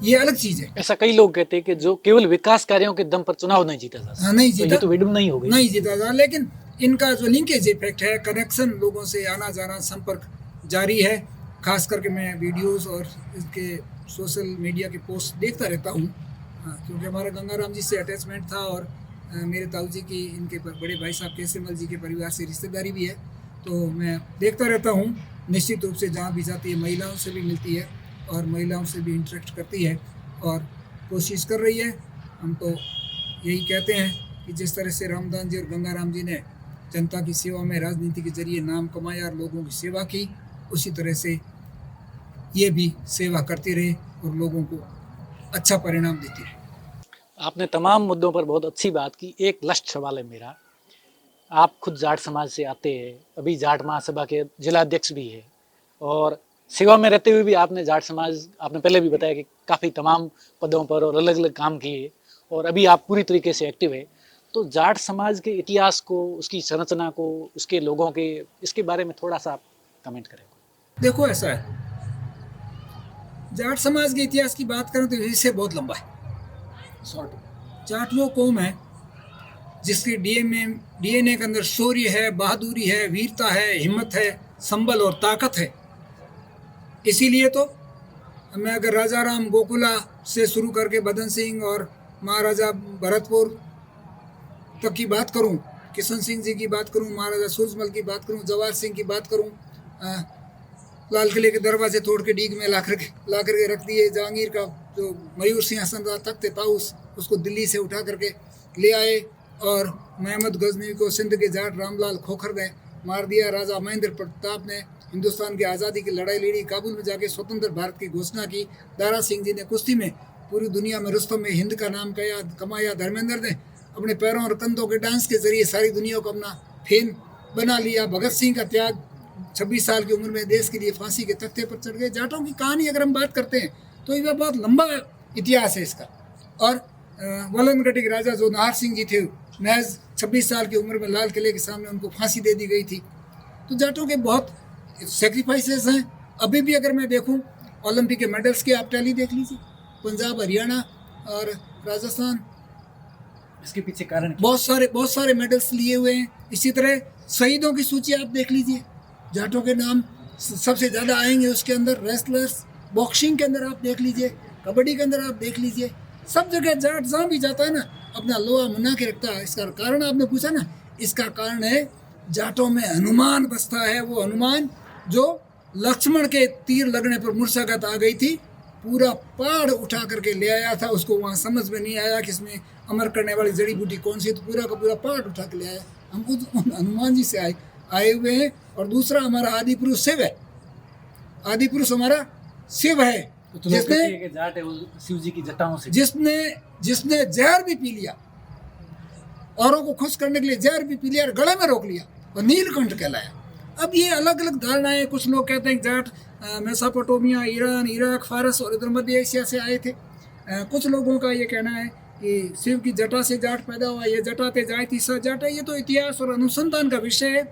ये अलग चीज़ है। ऐसा कई लोग कहते हैं कि जो केवल विकास कार्यों के दम पर चुनाव नहीं जीता जा सकता। हाँ, नहीं जीता, तो ये तो विडम्बना नहीं हो गई। नहीं जीता जा, लेकिन इनका जो लिंकेज इफेक्ट है, कनेक्शन, लोगों से आना जाना, संपर्क जारी है। खास करके मैं वीडियोस और इसके सोशल मीडिया के पोस्ट देखता रहता हूँ, क्योंकि हमारा गंगाराम जी से अटैचमेंट था और मेरे ताऊ जी की, इनके बड़े भाई साहब केसरीमल जी के परिवार से रिश्तेदारी भी है, तो मैं देखता रहता हूँ। निश्चित रूप से जहाँ भी जाती है महिलाओं से भी मिलती है और महिलाओं से भी इंटरेक्ट करती है और कोशिश कर रही है। हम तो यही कहते हैं कि जिस तरह से रामदास जी और गंगाराम जी ने जनता की सेवा में राजनीति के जरिए नाम कमाया और लोगों की सेवा की, उसी तरह से ये भी सेवा करती रहे और लोगों को अच्छा परिणाम देती रहे। आपने तमाम मुद्दों पर बहुत अच्छी बात की। एक लास्ट सवाल है मेरा, आप खुद जाट समाज से आते हैं, अभी जाट महासभा के जिलाध्यक्ष भी है और सेवा में रहते हुए भी आपने जाट समाज, आपने पहले भी बताया कि काफ़ी तमाम पदों पर और अलग अलग काम किए और अभी आप पूरी तरीके से एक्टिव है। तो जाट समाज के इतिहास को, उसकी संरचना को, उसके लोगों के, इसके बारे में थोड़ा सा आप कमेंट करें। देखो, ऐसा है, जाट समाज के इतिहास की बात करें तो इससे बहुत लंबा है। जाट वो कौम है जिसके डीएनए के अंदर शौर्य है, बहादुरी है, वीरता है, हिम्मत है, संबल और ताकत है। इसीलिए तो मैं अगर राजा राम गोकुला से शुरू करके बदन सिंह और महाराजा भरतपुर तक की बात करूं, किशन सिंह जी की बात करूं, महाराजा सूरजमल की बात करूं, जवाहर सिंह की बात करूं, लाल किले के दरवाजे तोड़ के डीग में ला करके रख दिए, जहांगीर का जो मयूर सिंहासन तख्त ताउस उसको दिल्ली से उठा करके ले आए और महमूद गजनवी को सिंध के जाट रामलाल खोखर ने मार दिया, राजा महेंद्र प्रताप ने हिंदुस्तान की आज़ादी की लड़ाई लड़ी, काबुल में जाके स्वतंत्र भारत की घोषणा की, दारा सिंह जी ने कुश्ती में पूरी दुनिया में रुस्तम में हिंद का नाम कमाया, धर्मेंद्र ने अपने पैरों और कंधों के डांस के जरिए सारी दुनिया को अपना फेन बना लिया, भगत सिंह का त्याग, 26 साल की उम्र में देश के लिए फांसी के तख्ते पर चढ़ गए। जाटों की कहानी अगर हम बात करते हैं तो यह बहुत लंबा इतिहास है इसका। और वलनगढ़ के राजा जो नाहर सिंह जी थे, महज 26 साल की उम्र में लाल किले के सामने उनको फांसी दे दी गई थी। तो जाटों के बहुत सेक्रीफाइसेस हैं। अभी भी अगर मैं देखूं, ओलंपिक के मेडल्स की आप टैली देख लीजिए, पंजाब, हरियाणा और राजस्थान, इसके पीछे कारण बहुत सारे मेडल्स लिए हुए हैं। इसी तरह शहीदों की सूची आप देख लीजिए, जाटों के नाम सबसे ज़्यादा आएंगे उसके अंदर। रेसलर्स, बॉक्सिंग के अंदर आप देख लीजिए, कबड्डी के अंदर आप देख लीजिए, सब जगह जाट जहाँ भी जाता है ना अपना लोहा मना के रखता है। इसका कारण आपने पूछा ना, इसका कारण है जाटों में हनुमान बसता है। वो हनुमान जो लक्ष्मण के तीर लगने पर मूर्छाघात आ गई थी, पूरा पहाड़ उठा करके ले आया था, उसको वहाँ समझ में नहीं आया कि इसमें अमर करने वाली जड़ी बूटी कौन सी, तो पूरा का पूरा पहाड़ उठा के ले आया। हम खुद हनुमान जी से आए हुए हैं। और दूसरा हमारा आदि पुरुष शिव है, आदि पुरुष हमारा शिव है, जिसने जाट है वो शिव जी की जटाओं से, जिसने जहर भी पी लिया, औरों को खुश करने के लिए जहर भी पी लिया और गले में रोक लिया, और नीलकंठ कहलाया। अब ये अलग अलग धारणाएं, कुछ लोग कहते हैं जाट मेसोपोटामिया, ईरान, इराक, फारस और इधर मध्य एशिया से आए थे। कुछ लोगों का ये कहना है कि शिव की जटा से जाट पैदा हुआ, ये जटाते जाति स जाट है। ये तो इतिहास और अनुसंधान का विषय है।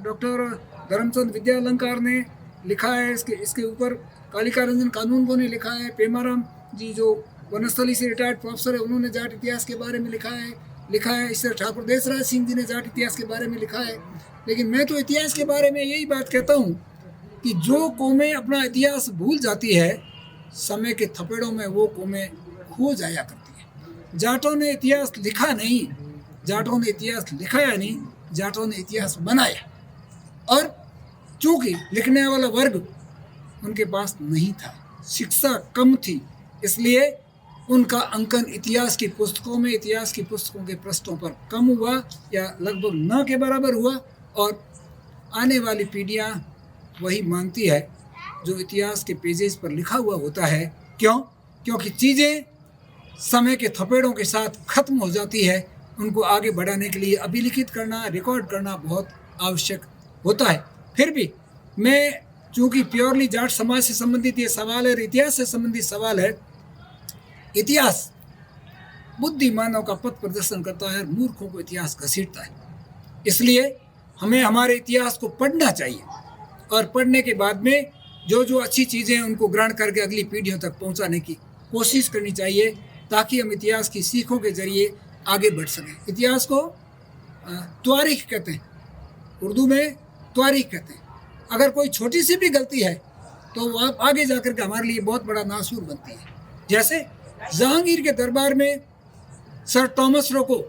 डॉक्टर धर्मचंद विद्यालंकार ने लिखा है इसके ऊपर, कालिका रंजन कानूनगो ने लिखा है, पेमाराम जी जो वनस्थली से रिटायर्ड प्रोफेसर है उन्होंने जाट इतिहास के बारे में लिखा है। इससे ठाकुर देसराज सिंह जी ने जाट इतिहास के बारे में लिखा है। लेकिन मैं तो इतिहास के बारे में यही बात कहता हूँ कि जो कौमें अपना इतिहास भूल जाती है, समय के थपेड़ों में वो कौमें खो जाया करती है। जाटों ने इतिहास लिखा नहीं, जाटों ने इतिहास लिखाया नहीं, जाटों ने इतिहास बनाया। और चूंकि लिखने वाला वर्ग उनके पास नहीं था, शिक्षा कम थी, इसलिए उनका अंकन इतिहास की पुस्तकों में, इतिहास की पुस्तकों के पृष्ठों पर कम हुआ या लगभग न के बराबर हुआ। और आने वाली पीढ़ियाँ वही मानती है जो इतिहास के पेजेस पर लिखा हुआ होता है। क्यों? क्योंकि चीज़ें समय के थपेड़ों के साथ खत्म हो जाती है। उनको आगे बढ़ाने के लिए अभिलिखित करना, रिकॉर्ड करना बहुत आवश्यक होता है। फिर भी मैं, चूँकि प्योरली जाट समाज से संबंधित ये सवाल है, इतिहास से संबंधित सवाल है, इतिहास बुद्धिमानों का पथ प्रदर्शन करता है, मूर्खों को इतिहास घसीटता है। इसलिए हमें हमारे इतिहास को पढ़ना चाहिए और पढ़ने के बाद में जो जो अच्छी चीज़ें हैं उनको ग्रहण करके अगली पीढ़ियों तक पहुंचाने की कोशिश करनी चाहिए, ताकि हम इतिहास की सीखों के जरिए आगे बढ़ सकें। इतिहास को तारीख कहते हैं, उर्दू में तारीख कहते हैं। अगर कोई छोटी सी भी गलती है तो वो आगे जाकर के हमारे लिए बहुत बड़ा नासूर बनती है। जैसे जहांगीर के दरबार में सर टॉमस रो को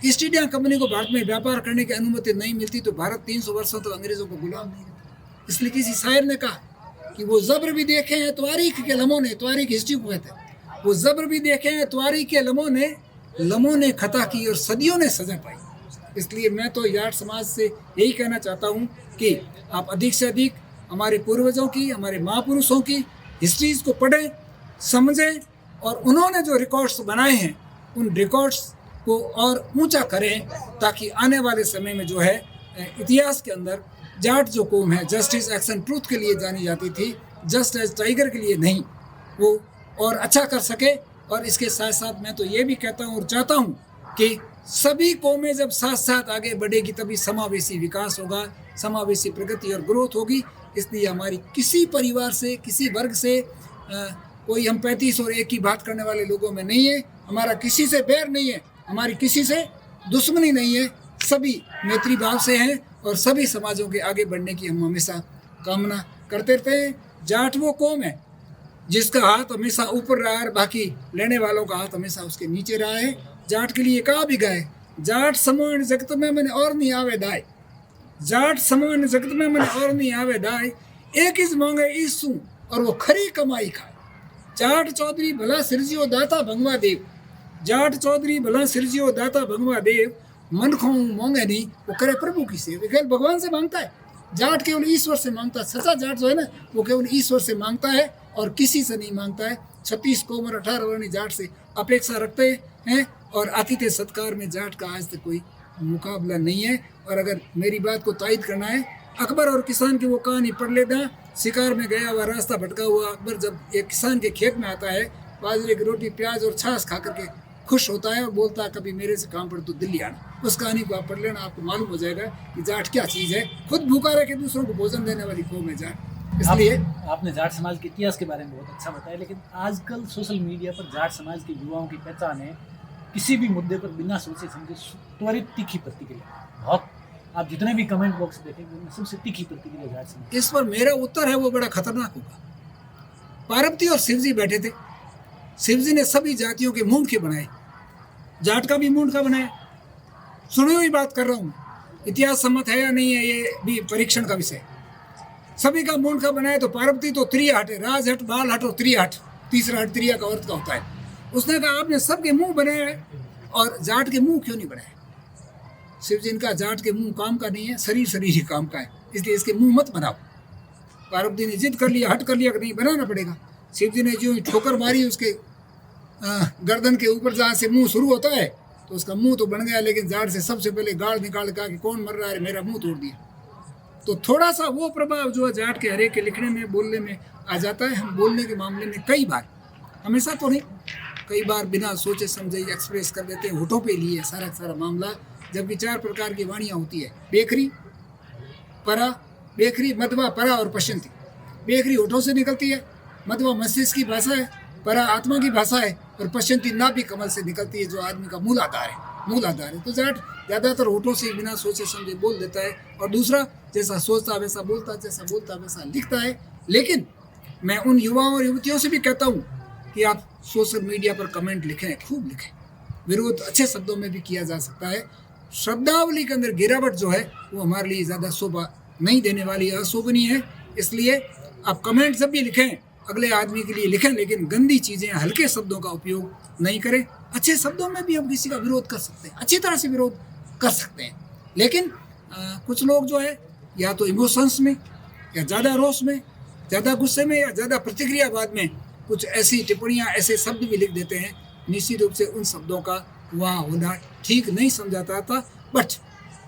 ईस्ट इंडिया कंपनी को भारत में व्यापार करने की अनुमति नहीं मिलती तो भारत 300 वर्षों तक अंग्रेजों को गुलाम नहीं रहता। इसलिए किसी शायर ने कहा कि वो जबर भी देखे हैं तारीख के लम्हों ने, तारीख हिस्ट्री को कहते हैं, वो जबर भी देखे हैं तारीख के लम्हों ने खता की और सदियों ने सजा पाई। इसलिए मैं तो जाट समाज से यही कहना चाहता हूँ कि आप अधिक से अधिक हमारे पूर्वजों की, हमारे महापुरुषों की हिस्ट्रीज को पढ़ें, समझें और उन्होंने जो रिकॉर्ड्स बनाए हैं उन रिकॉर्ड्स को और ऊंचा करें, ताकि आने वाले समय में जो है इतिहास के अंदर जाट जो कौम है जस्टिस, एक्शन, ट्रूथ के लिए जानी जाती थी, जस्ट एज टाइगर के लिए नहीं, वो और अच्छा कर सके। और इसके साथ साथ मैं तो ये भी कहता हूँ और चाहता हूँ कि सभी कौमें जब साथ साथ आगे बढ़ेगी तभी समावेशी विकास होगा, समावेशी प्रगति और ग्रोथ होगी। इसलिए हमारी किसी परिवार से, किसी वर्ग से कोई हम 35 और 1 की बात करने वाले लोगों में नहीं है। हमारा किसी से बैर नहीं है, हमारी किसी से दुश्मनी नहीं है, सभी मैत्री भाव से हैं और सभी समाजों के आगे बढ़ने की हम हमेशा कामना करते रहते हैं। जाट वो कौम है जिसका हाथ हमेशा ऊपर रहा है, बाकी लेने वालों का हाथ हमेशा उसके नीचे रहा है। जाट के लिए कहा भी गए, जाट समान जगत में मैंने और नहीं आवे दाय, जाट समान जगत में मैंने और नहीं आवे दाय, एक ही मांगे ईसू और वो खरी कमाई खाए। जाट चौधरी भला सिरजियो दाता भंगवा देव, जाट चौधरी भला सिरजियो दाता भंगवा देव, मन खो मांगे नहीं वो करे प्रभु की सेवा। केवल भगवान से मांगता है, जाट केवल ईश्वर से मांगता है। सच्चा जाट जो है ना वो केवल ईश्वर से मांगता है और किसी से नहीं मांगता है। 36 कोमर 18 वर्णी जाट से अपेक्षा रखते हैं और आतिथ्य सत्कार में जाट का आज तक कोई मुकाबला नहीं है। और अगर मेरी बात को तायद करना है, अकबर और किसान की वो कहानी पढ़ लेना। शिकार में गया हुआ, रास्ता भटका हुआ अकबर जब एक किसान के खेत में आता है, बाजरे की रोटी प्याज और छाछ खा करके खुश होता है और बोलता है कभी मेरे से काम पड़े तो दिल्ली आना। उस कहानी को आप पढ़ लेना, आपको मालूम हो जाएगा कि जाट क्या चीज़ है। खुद भूखा रह के दूसरों को भोजन देने वाली कौम है जाट। इसलिए आपने जाट समाज के इतिहास के बारे में बहुत अच्छा बताया, लेकिन आजकल सोशल मीडिया पर जाट समाज के युवाओं की पहचान है किसी भी मुद्दे पर बिना सोचे समझे त्वरित तीखी प्रतिक्रिया। बहुत आप जितने भी कमेंट बॉक्स देखेंगे उनमें सबसे तीखी प्रतिक्रिया जाट समाज। इस पर मेरा उत्तर है वो बड़ा खतरनाक होगा। पार्वती और शिवजी बैठे थे, शिवजी ने सभी जातियों के मूंड के बनाए, जाट का भी मूंड का बनाया। सुनी हुई बात कर रहा हूँ, इतिहास सम्मत है या नहीं है ये भी परीक्षण का विषय। सभी का मूंड का बनाया तो पार्वती तो त्रिया हट है, राज हट, बाल हट और त्रिया हट, तीसरा हट त्रिया का अर्थ का होता है। उसने कहा आपने सबके मुंह बनाया है और जाट के मुंह क्यों नहीं बनाए? शिवजी इनका जाट के मुंह काम का नहीं है, शरीर शरीर ही काम का है, इसलिए इसके मुंह मत बनाओ। पार्वती ने जिद कर लिया, हट कर लिया कि नहीं बनाना पड़ेगा। शिवजी ने जो ठोकर मारी उसके गर्दन के ऊपर जहाँ से मुंह शुरू होता है तो उसका मुंह तो बन गया, लेकिन जाट से सबसे पहले गाड़ निकाल कहा कि कौन मर रहा है, मेरा मुंह तोड़ दिया। तो थोड़ा सा वो प्रभाव जो है जाट के हरे के लिखने में बोलने में आ जाता है। हम बोलने के मामले में कई बार, हमेशा तो नहीं, कई बार बिना सोचे समझे एक्सप्रेस कर देते हैं, होठों पे लिए सारा सारा मामला। जबकि 4 प्रकार की वाणियाँ होती है, बेखरी, परा, बेखरी, मध्वा, परा और पश्चंती। बेखरी होठों से निकलती है, मध्वा मस्तिष्क की भाषा है, परा आत्मा की भाषा है और पश्चंती नाभि कमल से निकलती है जो आदमी का मूल आधार है। तो जाट ज़्यादातर होठों से बिना सोचे समझे बोल देता है। और दूसरा, जैसा सोचता वैसा बोलता, जैसा बोलता वैसा लिखता है। लेकिन मैं उन युवाओं और युवतियों से भी कहता हूँ कि आप सोशल मीडिया पर कमेंट लिखें, खूब लिखें। विरोध अच्छे शब्दों में भी किया जा सकता है। शब्दावली के अंदर गिरावट जो है वो हमारे लिए ज़्यादा शोभा नहीं देने वाली, अशोभनीय है। इसलिए आप कमेंट जब भी लिखें अगले आदमी के लिए लिखें, लेकिन गंदी चीज़ें, हल्के शब्दों का उपयोग नहीं करें। अच्छे शब्दों में भी हम किसी का विरोध कर सकते हैं, अच्छी तरह से विरोध कर सकते हैं। लेकिन कुछ लोग जो है या तो इमोशंस में, या ज़्यादा रोष में, ज़्यादा गुस्से में, या ज़्यादा प्रतिक्रियावाद में कुछ ऐसी टिप्पणियाँ, ऐसे शब्द भी लिख देते हैं। निश्चित रूप से उन शब्दों का वहाँ होना ठीक नहीं समझाता था। But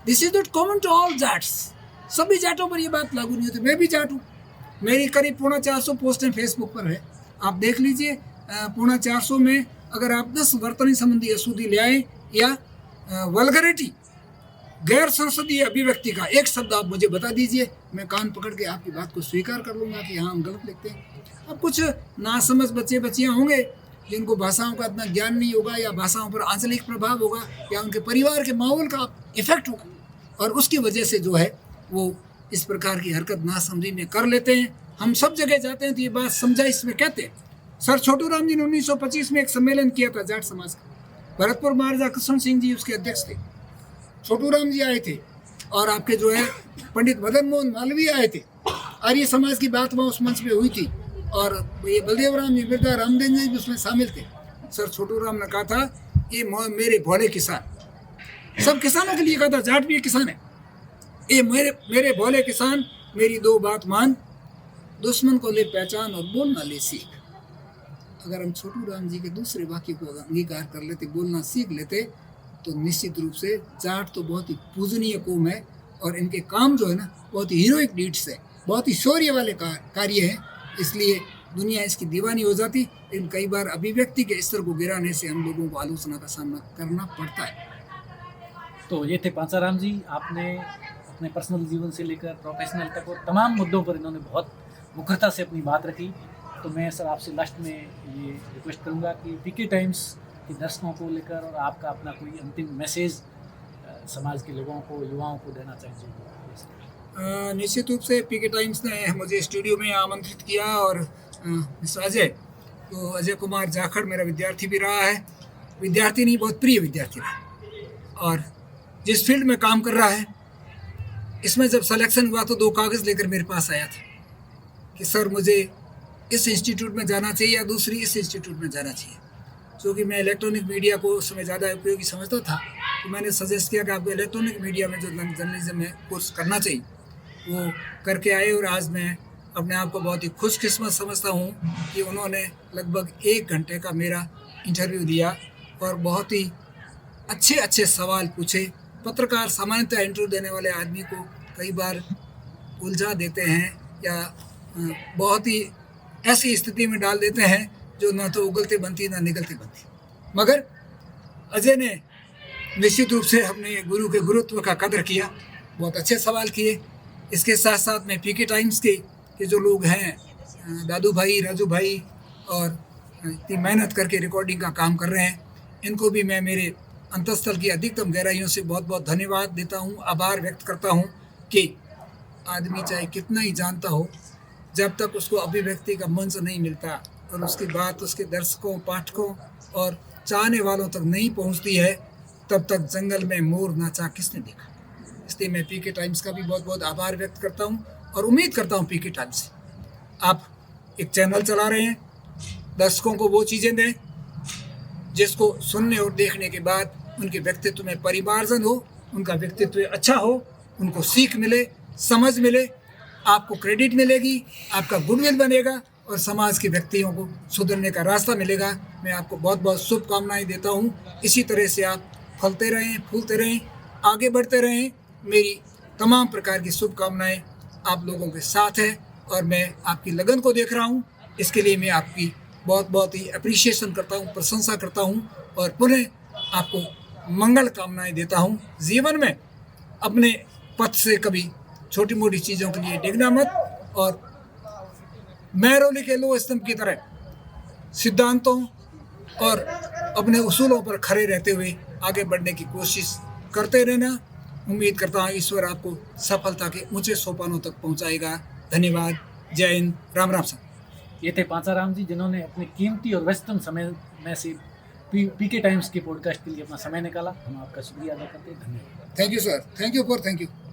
this is not common to all Jats. सभी जाटों पर ये बात लागू नहीं होती। मैं भी जाट हूँ, मेरी करीब 450 पोस्टें फेसबुक पर है, आप देख लीजिए। 450 में अगर आप 10 वर्तनी संबंधी अशुद्धि ले आए या वल्गरिटी, गैर संसदीय अभिव्यक्ति का एक शब्द आप मुझे बता दीजिए, मैं कान पकड़ के आपकी बात को स्वीकार कर लूँगा कि हाँ हम गलत लिखते हैं। अब कुछ नासमझ बच्चे बच्चियाँ होंगे जिनको भाषाओं का इतना ज्ञान नहीं होगा, या भाषाओं पर आंचलिक प्रभाव होगा, या उनके परिवार के माहौल का इफेक्ट होगा, और उसकी वजह से जो है वो इस प्रकार की हरकत नासमझी में कर लेते हैं। हम सब जगह जाते हैं तो ये बात समझाइश में कहते हैं। सर छोटू राम जी ने 1925 में एक सम्मेलन किया था जाट समाज का। भरतपुर महाराजा कृष्ण सिंह जी उसके अध्यक्ष थे, छोटू राम जी आए थे, और आपके जो है पंडित मदन मोहन मालवीय आए थे। आर्य समाज की बात वहाँ उस मंच पे हुई थी, और ये बलदेव राम जी, मिर्जा रामदेव जी भी उसमें शामिल थे। सर छोटू राम ने कहा था, ये मेरे भोले किसान, सब किसानों के लिए कहा था, जाट भी किसान है, ये मेरे भोले किसान, मेरी 2 बात मान, दुश्मन को ले पहचान और बोलना ले सीख। अगर हम छोटू राम जी के दूसरे वाक्य को अंगीकार कर लेते, बोलना सीख लेते, तो निश्चित रूप से जाट तो बहुत ही पूजनीय कौम है, और इनके काम जो है ना बहुत ही हीरोइक डीड्स है, बहुत ही शौर्य वाले कार्य हैं। इसलिए दुनिया इसकी दीवानी हो जाती, लेकिन कई बार अभिव्यक्ति के स्तर को गिराने से हम लोगों को आलोचना का सामना करना पड़ता है। तो ये थे पांचाराम जी। आपने अपने पर्सनल जीवन से लेकर प्रोफेशनल तक और तमाम मुद्दों पर इन्होंने बहुत मुखरता से अपनी बात रखी। तो मैं सर आपसे लास्ट में ये रिक्वेस्ट करूँगा कि पीके टाइम्स के दर्शकों को लेकर और आपका अपना कोई अंतिम मैसेज समाज के लोगों को, युवाओं को देना चाहिए। निश्चित रूप से पीके टाइम्स ने मुझे स्टूडियो में आमंत्रित किया, और मिस्टर अजय, तो अजय कुमार जाखड़ मेरा विद्यार्थी भी रहा है, विद्यार्थी नहीं बहुत प्रिय विद्यार्थी रहा, और जिस फील्ड में काम कर रहा है इसमें जब सिलेक्शन हुआ तो 2 कागज़ लेकर मेरे पास आया था कि सर मुझे इस इंस्टीट्यूट में जाना चाहिए या दूसरी इस इंस्टीट्यूट में जाना चाहिए। क्योंकि मैं इलेक्ट्रॉनिक मीडिया को उस समय ज़्यादा उपयोगी समझता था, तो मैंने सजेस्ट किया कि आपको इलेक्ट्रॉनिक मीडिया में जो जर्नलिज्म में कोर्स करना चाहिए वो करके आए। और आज मैं अपने आप को बहुत ही खुशकिस्मत समझता हूँ कि उन्होंने लगभग 1 घंटे का मेरा इंटरव्यू लिया और बहुत ही अच्छे सवाल पूछे। पत्रकार सामान्यतः इंटरव्यू देने वाले आदमी को कई बार उलझा देते हैं या बहुत ही ऐसी स्थिति में डाल देते हैं जो ना तो उगलती बनती ना निकलती बनती। मगर अजय ने निश्चित रूप से अपने गुरु के गुरुत्व का कदर किया, बहुत अच्छे सवाल किए। इसके साथ साथ में पीके टाइम्स के जो लोग हैं, दादू भाई, राजू भाई, और इतनी मेहनत करके रिकॉर्डिंग का काम कर रहे हैं, इनको भी मैं मेरे अंतःस्थल की अधिकतम गहराइयों से बहुत बहुत धन्यवाद देता हूँ, आभार व्यक्त करता हूँ कि आदमी चाहे कितना ही जानता हो, जब तक उसको अभिव्यक्ति का मंच नहीं मिलता और उसकी बात उसके दर्शकों, पाठकों और चाहने वालों तक नहीं पहुँचती है, तब तक जंगल में मोर नाचा किसने देखा। इसलिए मैं पीके टाइम्स का भी बहुत बहुत आभार व्यक्त करता हूँ और उम्मीद करता हूँ पीके टाइम्स से आप एक चैनल चला रहे हैं, दर्शकों को वो चीज़ें दें जिसको सुनने और देखने के बाद उनके व्यक्तित्व में परिमार्जन हो, उनका व्यक्तित्व अच्छा हो, उनको सीख मिले, समझ मिले, आपको क्रेडिट मिलेगी, आपका गुडविल बनेगा और समाज के व्यक्तियों को सुधरने का रास्ता मिलेगा। मैं आपको बहुत बहुत शुभकामनाएं देता हूँ। इसी तरह से आप फलते रहें, फूलते रहें, आगे बढ़ते रहें। मेरी तमाम प्रकार की शुभकामनाएं आप लोगों के साथ है और मैं आपकी लगन को देख रहा हूँ। इसके लिए मैं आपकी बहुत बहुत ही अप्रिशिएशन करता हूँ, प्रशंसा करता हूँ और पुनः आपको मंगल कामनाएं देता हूँ। जीवन में अपने पथ से कभी छोटी मोटी चीज़ों के लिए डिगना मत और मैरोली के लो स्तंभ की तरह सिद्धांतों और अपने उसूलों पर खड़े रहते हुए आगे बढ़ने की कोशिश करते रहना। उम्मीद करता हूँ ईश्वर आपको सफलता के ऊंचे सोपानों तक पहुंचाएगा। धन्यवाद। जय हिंद। राम राम सर। ये थे पांचाराम जी, जिन्होंने अपने कीमती और व्यस्तम समय में से पीके टाइम्स के पॉडकास्ट के लिए अपना समय निकाला। हम आपका शुक्रिया अदा करते हैं। धन्यवाद। Thank you sir. Thank you.